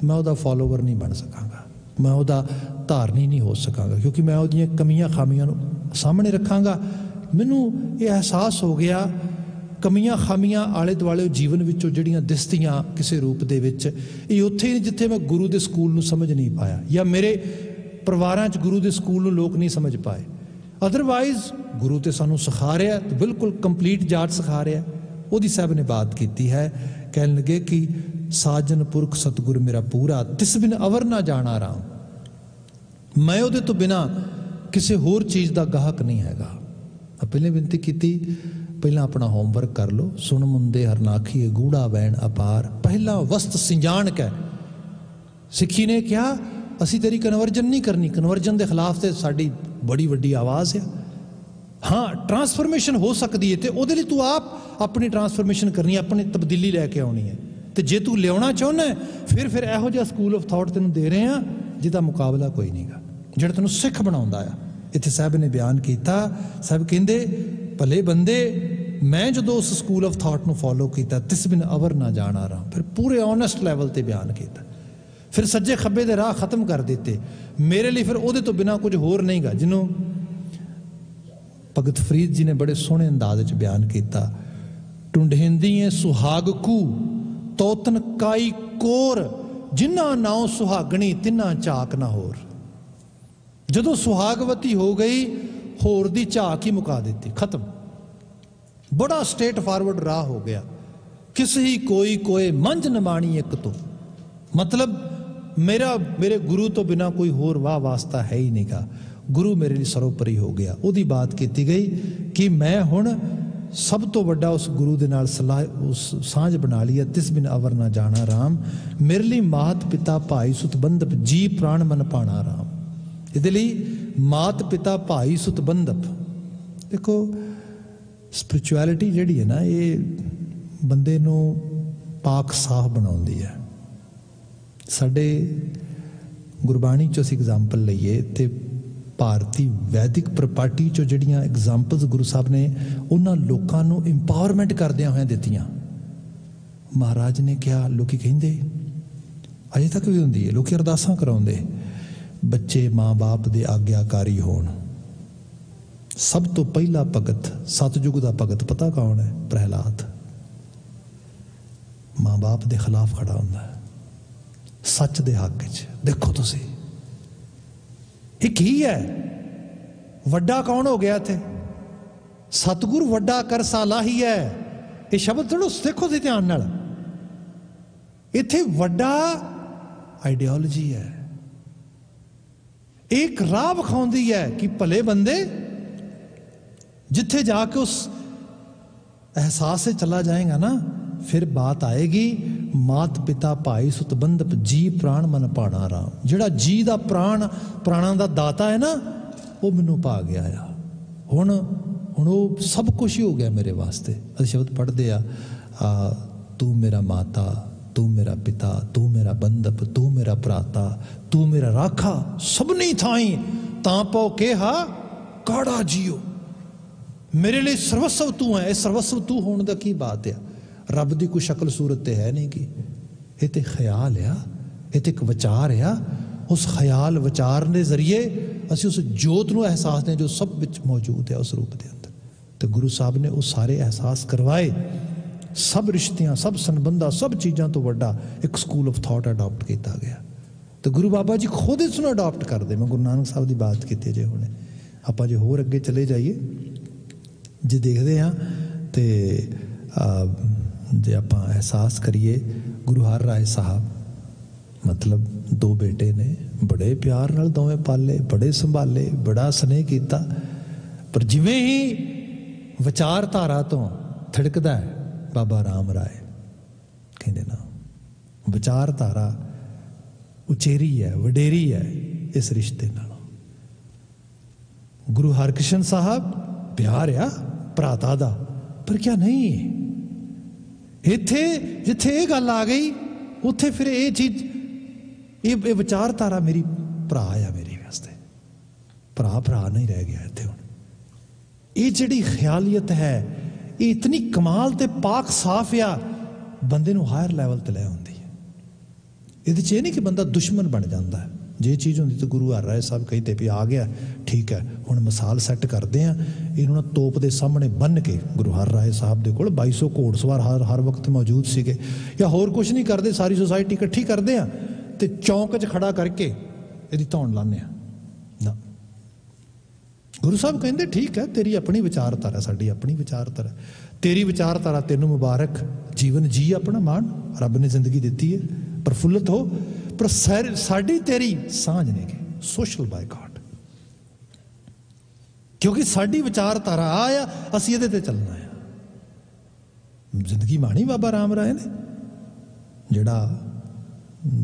ਮੈਂ ਉਹਦਾ ਫੋਲੋਵਰ ਨਹੀਂ ਬਣ ਸਕਾਂਗਾ, मैं ਉਹਦਾ ਧਾਰਨੀ नहीं हो सकांगा, क्योंकि मैं ਉਹਦੀਆਂ कमियां खामियां ਨੂੰ सामने रखांगा। ਮੈਨੂੰ ਇਹ ਅਹਿਸਾਸ ਹੋ ਗਿਆ कमियां खामियां आले दुआले जीवन विचों ਜਿਹੜੀਆਂ ਦਿਸਦੀਆਂ ਕਿਸੇ ਰੂਪ ਦੇ ਵਿੱਚ, ਇਹ ਉੱਥੇ ਹੀ ਜਿੱਥੇ ਮੈਂ ਗੁਰੂ ਦੇ ਸਕੂਲ ਨੂੰ ਸਮਝ ਨਹੀਂ ਪਾਇਆ, ਜਾਂ ਮੇਰੇ ਪਰਿਵਾਰਾਂ 'ਚ ਗੁਰੂ ਦੇ ਸਕੂਲ ਨੂੰ ਲੋਕ ਨਹੀਂ ਸਮਝ ਪਾਏ। ਅਦਰਵਾਈਜ਼ ਗੁਰੂ ਤੇ ਸਾਨੂੰ ਸਿਖਾ ਰਿਹਾ, ਤੇ ਬਿਲਕੁਲ ਕੰਪਲੀਟ ਜਾਟ ਸਿਖਾ ਰਿਹਾ। ਉਹਦੀ ਸਾਹਿਬ ਨੇ ਬਾਤ ਕੀਤੀ ਹੈ, ਕਹਿਣ ਲੱਗੇ ਕਿ ਸਾਜਨ ਪੁਰਖ ਸਤਿਗੁਰ ਮੇਰਾ ਪੂਰਾ, ਤਿਸ ਬਿਨ ਅਵਰ ਨਾ ਜਾਣਾ ਰਾਮ। ਮੈਂ ਉਹਦੇ ਤੋਂ ਬਿਨਾਂ ਕਿਸੇ ਹੋਰ ਚੀਜ਼ ਦਾ ਗਾਹਕ ਨਹੀਂ ਹੈਗਾ। ਪਹਿਲੇ ਬੇਨਤੀ ਕੀਤੀ, ਪਹਿਲਾਂ ਆਪਣਾ ਹੋਮਵਰਕ ਕਰ ਲਓ। ਸੁਣ ਮੁੰਦੇ ਹਰਨਾਖੀਏ ਗੂੜਾ ਵੈਣ ਅਪਾਰ, ਪਹਿਲਾਂ ਵਸਤ ਸਿੰਜਾਣ ਕੇ। ਸਿੱਖੀ ਨੇ ਕਿਹਾ ਅਸੀਂ ਤੇਰੀ ਕਨਵਰਜਨ ਨਹੀਂ ਕਰਨੀ, ਕਨਵਰਜਨ ਦੇ ਖਿਲਾਫ ਤੇ ਸਾਡੀ ਬੜੀ ਵੱਡੀ ਆਵਾਜ਼ ਹੈ। ਹਾਂ ਟਰਾਂਸਫਰਮੇਸ਼ਨ ਹੋ ਸਕਦੀ ਹੈ, ਤੇ ਉਹਦੇ ਲਈ ਤੂੰ ਆਪ ਆਪਣੀ ਟਰਾਂਸਫਰਮੇਸ਼ਨ ਕਰਨੀ ਹੈ, ਆਪਣੀ ਤਬਦੀਲੀ ਲੈ ਕੇ ਆਉਣੀ ਹੈ। ਤੇ ਜੇ ਤੂੰ ਲਿਆਉਣਾ ਚਾਹੁੰਦਾ ਫਿਰ ਇਹੋ ਜਿਹਾ ਸਕੂਲ ਆਫ ਥਾਟ ਤੈਨੂੰ ਦੇ ਰਹੇ ਆ ਜਿਹਦਾ ਮੁਕਾਬਲਾ ਕੋਈ ਨਹੀਂਗਾ, ਜਿਹੜਾ ਤੈਨੂੰ ਸਿੱਖ ਬਣਾਉਂਦਾ ਆ। ਇੱਥੇ ਸਾਹਿਬ ਨੇ ਬਿਆਨ ਕੀਤਾ, ਸਾਹਿਬ ਕਹਿੰਦੇ ਭਲੇ ਬੰਦੇ ਮੈਂ ਜਦੋਂ ਉਸ ਸਕੂਲ ਆਫ ਥਾਟ ਨੂੰ ਫੋਲੋ ਕੀਤਾ, ਤਿਸ ਬਿਨ ਅਵਰ ਨਾ ਜਾਣਾ ਰਾਮ, ਫਿਰ ਪੂਰੇ ਓਨੈਸਟ ਲੈਵਲ ਤੇ ਬਿਆਨ ਕੀਤਾ। ਫਿਰ ਸੱਜੇ ਖੱਬੇ ਦੇ ਰਾਹ ਖਤਮ ਕਰ ਦਿੱਤੇ ਮੇਰੇ ਲਈ, ਫਿਰ ਉਹਦੇ ਤੋਂ ਬਿਨਾਂ ਕੁਝ ਹੋਰ ਨਹੀਂਗਾ। ਜਿਹਨੂੰ ਭਗਤ ਫਰੀਦ ਜੀ ਨੇ ਬੜੇ ਸੋਹਣੇ ਅੰਦਾਜ਼ ਵਿੱਚ ਬਿਆਨ ਕੀਤਾ, ਟੁੰਡਹਿੰਦੀਏ ਸੁਹਾਗ ਕੂ ਤੋਤਨ ਕਾਈ ਕੋਰ, ਜਿਨ੍ਹਾਂ ਨਾਉ ਸੁਹਾਗਣੀ ਤਿੰਨਾ ਝਾਕ ਨਾ ਹੋਰ। ਜਦੋਂ ਸੁਹਾਗਵਤੀ ਹੋ ਗਈ, ਹੋਰ ਦੀ ਝਾਕ ਹੀ ਮੁਕਾ ਦਿੱਤੀ, ਖਤਮ। ਬੜਾ ਸਟੇਟ ਫਾਰਵਰਡ ਰਾਹ ਹੋ ਗਿਆ। ਕਿਸ ਹੀ ਕੋਈ ਕੋਏ ਮੰਝ ਨਮਾਣੀ ਇੱਕ ਤੋਂ, ਮਤਲਬ ਮੇਰੇ ਗੁਰੂ ਤੋਂ ਬਿਨਾਂ ਕੋਈ ਹੋਰ ਵਾਹ ਵਾਸਤਾ ਹੈ ਹੀ ਨਹੀਂਗਾ। ਗੁਰੂ ਮੇਰੇ ਲਈ ਸਰਵੋਪਰੀ ਹੋ ਗਿਆ। ਉਹਦੀ ਬਾਤ ਕੀਤੀ ਗਈ ਕਿ ਮੈਂ ਹੁਣ ਸਭ ਤੋਂ ਵੱਡਾ ਉਸ ਗੁਰੂ ਦੇ ਨਾਲ ਉਸ ਸਾਂਝ ਬਣਾ ਲਈ ਹੈ। ਤਿਸ ਬਿਨ ਅਵਰ ਨਾ ਜਾਣਾ ਰਾਮ, ਮੇਰੇ ਲਈ ਮਾਤ ਪਿਤਾ ਭਾਈ ਸੁਤ ਬੰਧਪ, ਜੀ ਪ੍ਰਾਣ ਮਨ ਪਾਣਾ ਰਾਮ। ਇਹਦੇ ਲਈ ਮਾਤ ਪਿਤਾ ਭਾਈ ਸੁਤ ਬੰਧਪ। ਦੇਖੋ ਸਪਿਰਿਚੁਅਲਿਟੀ ਜਿਹੜੀ ਹੈ ਨਾ, ਇਹ ਬੰਦੇ ਨੂੰ ਪਾਕ ਸਾਫ ਬਣਾਉਂਦੀ ਹੈ। ਸਾਡੇ ਗੁਰਬਾਣੀ 'ਚੋਂ ਅਸੀਂ ਐਗਜ਼ਾਮਪਲ ਲਈਏ ਤੇ ਭਾਰਤੀ ਵੈਦਿਕ ਪ੍ਰੋਪਰਟੀ 'ਚੋਂ ਜਿਹੜੀਆਂ ਐਗਜ਼ਾਮਪਲਸ ਗੁਰੂ ਸਾਹਿਬ ਨੇ ਉਹਨਾਂ ਲੋਕਾਂ ਨੂੰ ਇੰਪਾਵਰਮੈਂਟ ਕਰਦਿਆਂ ਹੋਇਆਂ ਦਿੱਤੀਆਂ। ਮਹਾਰਾਜ ਨੇ ਕਿਹਾ, ਲੋਕੀ ਕਹਿੰਦੇ ਅਜੇ ਤੱਕ ਵੀ ਹੁੰਦੀ ਹੈ, ਲੋਕੀ ਅਰਦਾਸਾਂ ਕਰਾਉਂਦੇ ਬੱਚੇ ਮਾਂ ਬਾਪ ਦੇ ਆਗਿਆਕਾਰੀ ਹੋਣ। ਸਭ ਤੋਂ ਪਹਿਲਾ ਭਗਤ, ਸਤਜੁਗ ਦਾ ਭਗਤ ਪਤਾ ਕੌਣ ਹੈ? ਪ੍ਰਹਿਲਾਦ। ਮਾਂ ਬਾਪ ਦੇ ਖਿਲਾਫ ਖੜਾ ਹੁੰਦਾ ਹੈ, ਸੱਚ ਦੇ ਹੱਕ 'ਚ। ਦੇਖੋ ਤੁਸੀਂ ਇਹ ਕੀ ਹੈ? ਵੱਡਾ ਕੌਣ ਹੋ ਗਿਆ ਇੱਥੇ? ਸਤਿਗੁਰ ਵੱਡਾ ਕਰ ਸਾਲਾਹੀ ਹੈ। ਇਹ ਸ਼ਬਦ ਥੋੜ੍ਹਾ ਦੇਖੋ ਸੀ ਧਿਆਨ ਨਾਲ। ਇੱਥੇ ਵੱਡਾ ਆਈਡੀਓਲੋਜੀ ਹੈ, ਇੱਕ ਰਾਹ ਵਿਖਾਉਂਦੀ ਹੈ ਕਿ ਭਲੇ ਬੰਦੇ ਜਿੱਥੇ ਜਾ ਕੇ ਉਸ ਅਹਿਸਾਸ से चला जाएगा ना, फिर बात आएगी मात पिता भाई सुत बंधप, जी प्राण मन पाना राम। ਜਿਹੜਾ ਜੀ ਦਾ ਪ੍ਰਾਣਾਂ ਦਾ ਦਾਤਾ ਹੈ ਨਾ, ਉਹ ਮੈਨੂੰ ਪਾ ਗਿਆ ਆ। ਹੁਣ ਉਹ ਸਭ ਕੁਝ ਹੀ ਹੋ ਗਿਆ ਮੇਰੇ ਵਾਸਤੇ। ਅਸੀਂ ਸ਼ਬਦ ਪੜ੍ਹਦੇ ਆ, ਤੂੰ ਮੇਰਾ ਮਾਤਾ, ਤੂੰ ਮੇਰਾ ਪਿਤਾ, ਤੂੰ ਮੇਰਾ ਬੰਧਪ, ਤੂੰ ਮੇਰਾ ਭਰਾਤਾ, ਤੂੰ ਮੇਰਾ ਰਾਖਾ, ਸਭਨੀ ਥਾਈ ਤਾਂ ਪਉ ਕਿਹਾ ਕਾੜਾ ਜੀਓ। ਮੇਰੇ ਲਈ ਸਰਵਸਵ ਤੂੰ ਹੈ। ਇਹ ਸਰਵਸਵ ਤੂੰ ਹੋਣ ਦਾ ਕੀ ਬਾਤ ਆ? ਰੱਬ ਦੀ ਕੋਈ ਸ਼ਕਲ ਸੂਰਤ ਤੇ ਹੈ ਨਹੀਂ ਗੀ। ਇਹ ਤੇ ਖਿਆਲ ਆ, ਇਹ ਤੇ ਇੱਕ ਵਿਚਾਰ ਆ। ਉਸ ਖਿਆਲ ਵਿਚਾਰ ਦੇ ਜ਼ਰੀਏ ਅਸੀਂ ਉਸ ਜੋਤ ਨੂੰ ਅਹਿਸਾਸ ਨੇ ਜੋ ਸਭ ਵਿੱਚ ਮੌਜੂਦ ਹੈ ਉਸ ਰੂਪ ਦੇ ਅੰਦਰ। ਤੇ ਗੁਰੂ ਸਾਹਿਬ ਨੇ ਉਹ ਸਾਰੇ ਅਹਿਸਾਸ ਕਰਵਾਏ। ਸਭ ਰਿਸ਼ਤਿਆਂ, ਸਭ ਸੰਬੰਧਾਂ, ਸਭ ਚੀਜ਼ਾਂ ਤੋਂ ਵੱਡਾ ਇੱਕ ਸਕੂਲ ਆਫ ਥਾਟ ਅਡਾਪਟ ਕੀਤਾ ਗਿਆ। ਤੇ ਗੁਰੂ ਬਾਬਾ ਜੀ ਖੁਦ ਇਸ ਨੂੰ ਅਡਾਪਟ ਕਰਦੇ। ਮੈਂ ਗੁਰੂ ਨਾਨਕ ਸਾਹਿਬ ਦੀ ਬਾਤ ਕੀਤੀ ਜੇ ਹੁਣੇ। ਆਪਾਂ ਜੇ ਹੋਰ ਅੱਗੇ ਚਲੇ ਜਾਈਏ, ਜੇ ਦੇਖਦੇ ਹਾਂ ਤੇ ਜੇ ਆਪਾਂ ਅਹਿਸਾਸ ਕਰੀਏ, ਗੁਰੂ ਹਰ ਰਾਏ ਸਾਹਿਬ ਮਤਲਬ ਦੋ ਬੇਟੇ ਨੇ, ਬੜੇ ਪਿਆਰ ਨਾਲ ਦੋਵੇਂ ਪਾਲੇ, ਬੜੇ ਸੰਭਾਲੇ, ਬੜਾ ਸਨੇਹ ਕੀਤਾ। ਪਰ ਜਿਵੇਂ ਹੀ ਵਿਚਾਰਧਾਰਾ ਤੋਂ ਥਿੜਕਦਾ ਹੈ ਬਾਬਾ ਰਾਮ ਰਾਏ, ਕਹਿੰਦੇ ਨਾ ਵਿਚਾਰਧਾਰਾ ਉਚੇਰੀ ਹੈ, ਵਡੇਰੀ ਹੈ ਇਸ ਰਿਸ਼ਤੇ ਨਾਲ। ਗੁਰੂ ਹਰਕ੍ਰਿਸ਼ਨ ਸਾਹਿਬ ਪਿਆਰ ਆ ਭਰਾਤਾ ਦਾ, ਪਰ ਕਿਆ ਨਹੀਂ। ਇੱਥੇ ਜਿੱਥੇ ਇਹ ਗੱਲ ਆ ਗਈ, ਉੱਥੇ ਫਿਰ ਇਹ ਚੀਜ਼, ਇਹ ਵਿਚਾਰਧਾਰਾ ਮੇਰੀ ਭਰਾ ਆ, ਮੇਰੇ ਵਾਸਤੇ ਭਰਾ ਨਹੀਂ ਰਹਿ ਗਿਆ ਇੱਥੇ ਹੁਣ। ਇਹ ਜਿਹੜੀ ਖਿਆਲੀਅਤ ਹੈ, ਇਹ ਇਤਨੀ ਕਮਾਲ ਤੇ ਪਾਕ ਸਾਫ ਆ, ਬੰਦੇ ਨੂੰ ਹਾਇਰ ਲੈਵਲ ਤੇ ਲੈ ਆਉਂਦੀ ਹੈ। ਇਹਦੇ 'ਚ ਇਹ ਨਹੀਂ ਕਿ ਬੰਦਾ ਦੁਸ਼ਮਣ ਬਣ ਜਾਂਦਾ ਹੈ। जे चीज़ होंदी तो गुरु हरराए साहब कहते भी आ गया ठीक है, हुण मिसाल सैट करते हैं, इन्होंने तोप के सामने बन के गुरु हरराए साहब के कोल 2200 घोड़सवार हर वक्त मौजूद सीगे, या होर कुछ नहीं करते, सारी सोसाइटी इकट्ठी करते हैं तो चौंक च खड़ा करके यदि धौन लाने ना। गुरु साहब कहते ठीक है, तेरी अपनी विचारधारा, साडी अपनी विचारधारा, तेरी विचारधारा तेनों मुबारक, जीवन जी अपना मान, रब ने जिंदगी दी है, प्रफुल्लित हो, पर साडी तेरी सांझ ने सोशल बायकॉट, क्योंकि साडी विचारधारा आया, असीं इहदे ते चलना है। जिंदगी माणी बाबा राम राय ने, जिहड़ा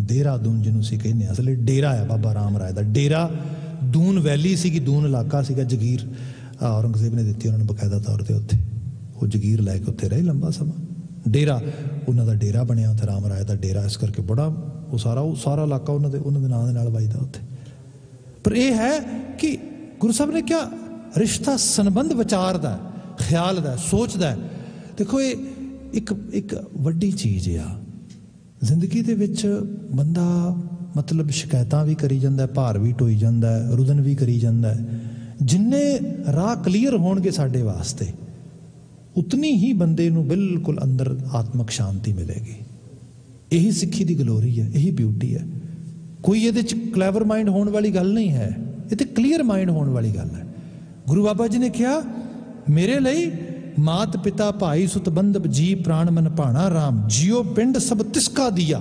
देहरादून जिन्हों असीं कहने असली डेरा है बाबा राम राय का, डेरा दून वैली सी, दून इलाका सीगा, जगीर औरंगजेब ने दी, उन्होंने बकायदा तौर पर उत्थे वो जगीर लैके उत्थे रहे लंबा समा, डेरा उन्हों का डेरा बनया उत्थे, राम राय का डेरा, इस करके बड़ा वो सारा इलाका उन्होंने नाम के नाल वजदा उत्थे। पर यह है कि गुरु साहब ने क्या रिश्ता संबंध विचार दा, ख्याल दा, सोच दा। देखो ये एक वड्डी चीज़ आ जिंदगी दे विच, बंदा मतलब शिकायतां भी करी जांदा, भार भी ढोई जांदा, रुदन भी करी जांदा, जिन्ने राह क्लीयर होणगे साडे वास्ते उतनी ही बंदे नूं बिल्कुल अंदर आत्मक शांति मिलेगी। यही सिक्खी दी गलोरी है, यही ब्यूटी है। कोई ये क्लैवर माइंड होने वाली गल नहीं है, ये तो क्लीयर माइंड होने वाली गल है। गुरु बाबा जी ने कहा मेरे लिए मात पिता भाई सुत बंधव जी प्राण मन भाणा राम, जियो पिंड सब तिसका दिया।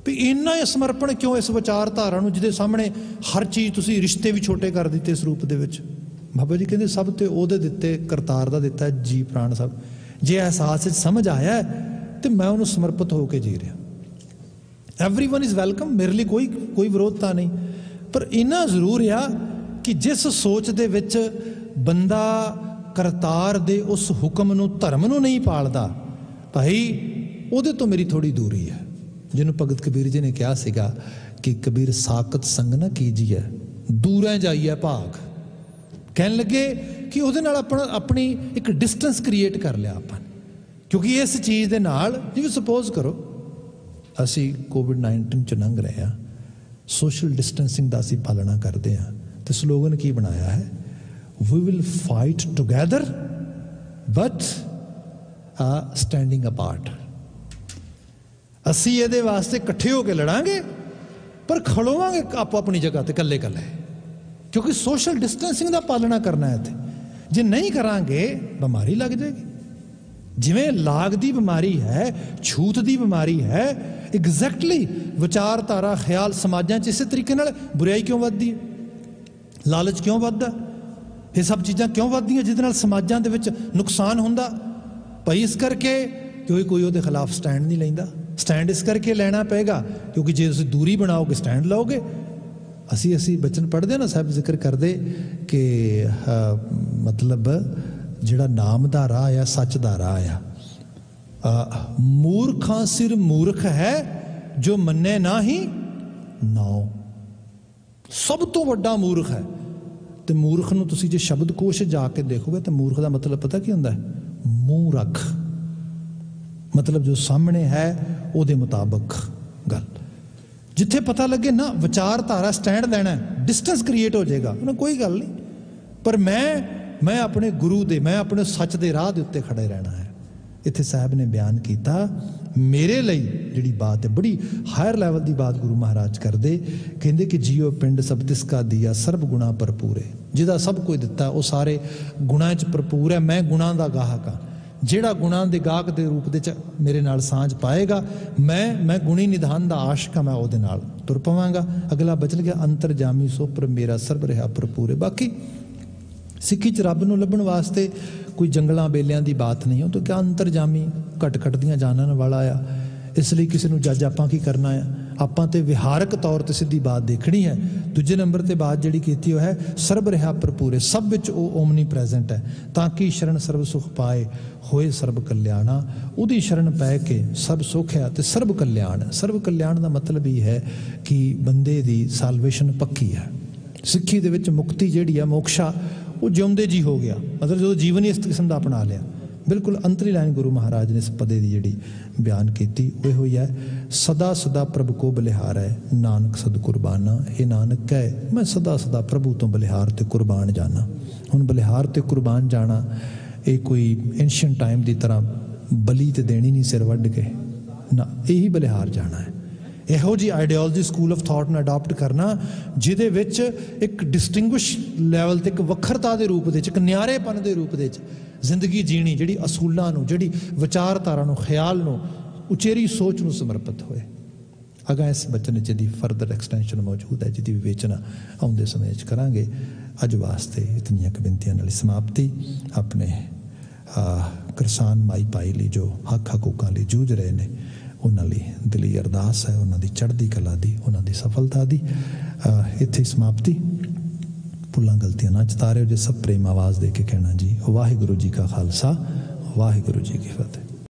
भी इन्ना समर्पण क्यों इस विचारधारा नूं, जिहदे सामने हर चीज़ तुसी रिश्ते भी छोटे कर दिते इस रूप दे विच। बाबा जी कहते सब तो ओहदे दिते, करतार दा दिता है, जी प्राण सब। जे एहसास समझ आया है तो मैं उन्होंने समर्पित होकर जी रहा। एवरीवन इज़ वेलकम, मेरे लिए कोई विरोधता नहीं, पर इन्ना जरूर आ कि जिस सोच दे विच बंदा करतार दे उस हुक्म नूं, धर्म नूं नहीं पालदा, भाई उहदे तो मेरी थोड़ी दूरी है। जिन्होंने भगत कबीर जी ने कहा सीगा कि कबीर साकत संग न कीजिए, दूरें जाइए भाग। कहने लगे कि उहदे नाल अपनी एक डिस्टेंस क्रिएट कर लिया आपां, क्योंकि इस चीज़ दे नाल, जिवें सपोज करो असी कोविड-19 च लंघ रहे हैं, सोशल डिस्टेंसिंग का असी पालना करते हैं, तो स्लोगन की बनाया है, we will fight together but standing apart. असी ये वास्ते इकट्ठे होकर लड़ांगे पर खड़ोवांगे आपो अपनी जगह ते कल्ले कल्ले, क्योंकि सोशल डिस्टेंसिंग का पालना करना है। इत्थे जे नहीं करांगे बीमारी लग जाएगी। जिवें लाग दी बीमारी है, छूत दी बीमारी है, एग्जैक्टली विचारधारा ख्याल समाजां च इस तरीके नाल बुराई क्यों वधदी है, लालच क्यों वधदा, ये सब चीज़ां क्यों वधदियां जिहदे नाल समाजां दे विच नुकसान हुंदा। भाई इस करके क्योंकि कोई उहदे खिलाफ स्टैंड नहीं लैंदा। स्टैंड इस करके लेना पेगा क्योंकि जे तुसीं दूरी बनाओगे स्टैंड लाओगे। असी बचन पढ़ते ना, साहब जिक्र करते कि मतलब जिहड़ा नाम दा राह आ, सच दा राह आ। मूर्खां सिर मूर्ख है जो मन्ने ना ही नाओ। सब तो वड्डा मूर्ख है। तो मूर्ख नूं तुसीं जे शब्दकोश जाके देखोगे तो मूर्ख का मतलब पता की हुंदा है, मूँह रख, मतलब जो सामने है उहदे मुताबक गल। जिथे पता लगे ना विचारधारा स्टैंड लेना है, डिस्टेंस क्रिएट हो जाएगा, उन्हें कोई गल नहीं। पर मैं अपने गुरु दे, मैं अपने सच दे राह दे उत्ते खड़े रहना है। इत्थे साहब ने बयान किया मेरे लिए जिहड़ी बात है बड़ी हायर लैवल की बात गुरु महाराज करते, कहते कि जियो पिंड सब तिसका दिया सर्ब गुणा भरपूर है। जिहदा सब कुछ दिता वो सारे गुणा च भरपूर है। मैं गुणा का गाहक हाँ, जिहड़ा गुणा के गाहक के रूप दे मेरे नाल सांझ पाएगा, मैं गुणी निधान का आशिक हाँ, मैं उहदे नाल तुर पवांगा। अगला बचन गया अंतरजामी सो पर मेरा सर्ब रहा भरपूर है। बाकी सिक्खी च रब नूं लभण वास्ते कोई जंगलों बेलियां की बात नहीं हो, तो क्या अंतरजामी घट घट दियां जानन वाला आ। इसलिए किसी नूं जज आपां की करना है, आपां ते विहारक तौर पर सीधी बात देखनी है। दूजे नंबर ते बात जिहड़ी कीती है सर्ब रहा भरपूर है, सब विच ओमनी प्रेजेंट है। ताकि शरण सर्ब सुख पाए होए सर्ब कल्याणा। उहदी शरण पै के सब सुख है तो सर्ब कल्याण। सर्ब कल्याण का मतलब ही है कि बंदे दी सालवेशन पक्की है। सिੱਖੀ ਦੇ ਵਿੱਚ मुक्ति जिहड़ी है मोक्षा वो जिउंदे जी हो गया, मतलब जो जीवन ही इस किस्म का अपना लिया। बिल्कुल अंतली लाइन गुरु महाराज ने इस पदे की जी बयान की वो ही है, सदा सदा प्रभु को बलिहार है नानक सद कुरबाना। हे नानक कह मैं सदा सदा प्रभु तो बलिहार ते कुरबान जाना। हुण बलिहार ते कुरबान जाना ये कोई एंशियंट टाइम की तरह बली तो देनी नहीं सिर वढ़ के ना, यही बलिहार जाना है। ਇਹੋ जी आइडियोलॉजी स्कूल ऑफ थॉट ਨੂੰ ਅਡਾਪਟ ਕਰਨਾ ਜਿਹਦੇ ਵਿੱਚ ਇੱਕ ਡਿਸਟਿੰਗੁਇਸ਼ ਲੈਵਲ ਤੇ ਇੱਕ ਵੱਖਰਤਾ ਦੇ ਰੂਪ ਦੇ ਵਿੱਚ, ਇੱਕ ਨਿਆਰੇਪਨ ਦੇ ਰੂਪ ਦੇ ਵਿੱਚ ਜ਼ਿੰਦਗੀ ਜੀਣੀ, ਜਿਹੜੀ ਅਸੂਲਾਂ ਨੂੰ, ਜਿਹੜੀ ਵਿਚਾਰਧਾਰਾ ਨੂੰ, ਖਿਆਲ ਨੂੰ, ਉਚੇਰੀ ਸੋਚ ਨੂੰ ਸਮਰਪਿਤ ਹੋਏ। ਅਗਾ ਇਸ ਬਚਨ ਵਿੱਚ ਇਹਦੀ ਫਰਦਰ ਐਕਸਟੈਂਸ਼ਨ ਮੌਜੂਦ ਹੈ ਜਿਹਦੀ ਵਿਵੇਚਨਾ ਆਉਂਦੇ ਸਮੇਂ 'ਚ ਕਰਾਂਗੇ। ਅੱਜ ਵਾਸਤੇ ਇਤਨੀਆਂ ਕੁ ਬੇਨਤੀਆਂ ਨਾਲ ਸਮਾਪਤੀ। ਆਪਣੇ ਕਿਸਾਨ ਮਾਈ ਭਾਈ ਲਈ ਜੋ ਹੱਕ ਹਕੂਕਾਂ ਲਈ ਜੂਝ ਰਹੇ ਨੇ ਉਹਨਾਂ ਲਈ ਦਿਲੀ ਅਰਦਾਸ ਹੈ, ਉਹਨਾਂ ਦੀ ਚੜ੍ਹਦੀ ਕਲਾ ਦੀ, ਉਹਨਾਂ ਦੀ ਸਫਲਤਾ ਦੀ। ਇੱਥੇ ਸਮਾਪਤੀ। ਭੁੱਲਾਂ ਗਲਤੀਆਂ ਨਾ ਚਤਾਰਿਓ ਜੇ ਸਭ ਪ੍ਰੇਮ ਆਵਾਜ਼ ਦੇ ਕੇ ਕਹਿਣਾ ਜੀ ਵਾਹਿਗੁਰੂ ਜੀ ਕਾ ਖਾਲਸਾ ਵਾਹਿਗੁਰੂ ਜੀ ਕੀ ਫਤਿਹ।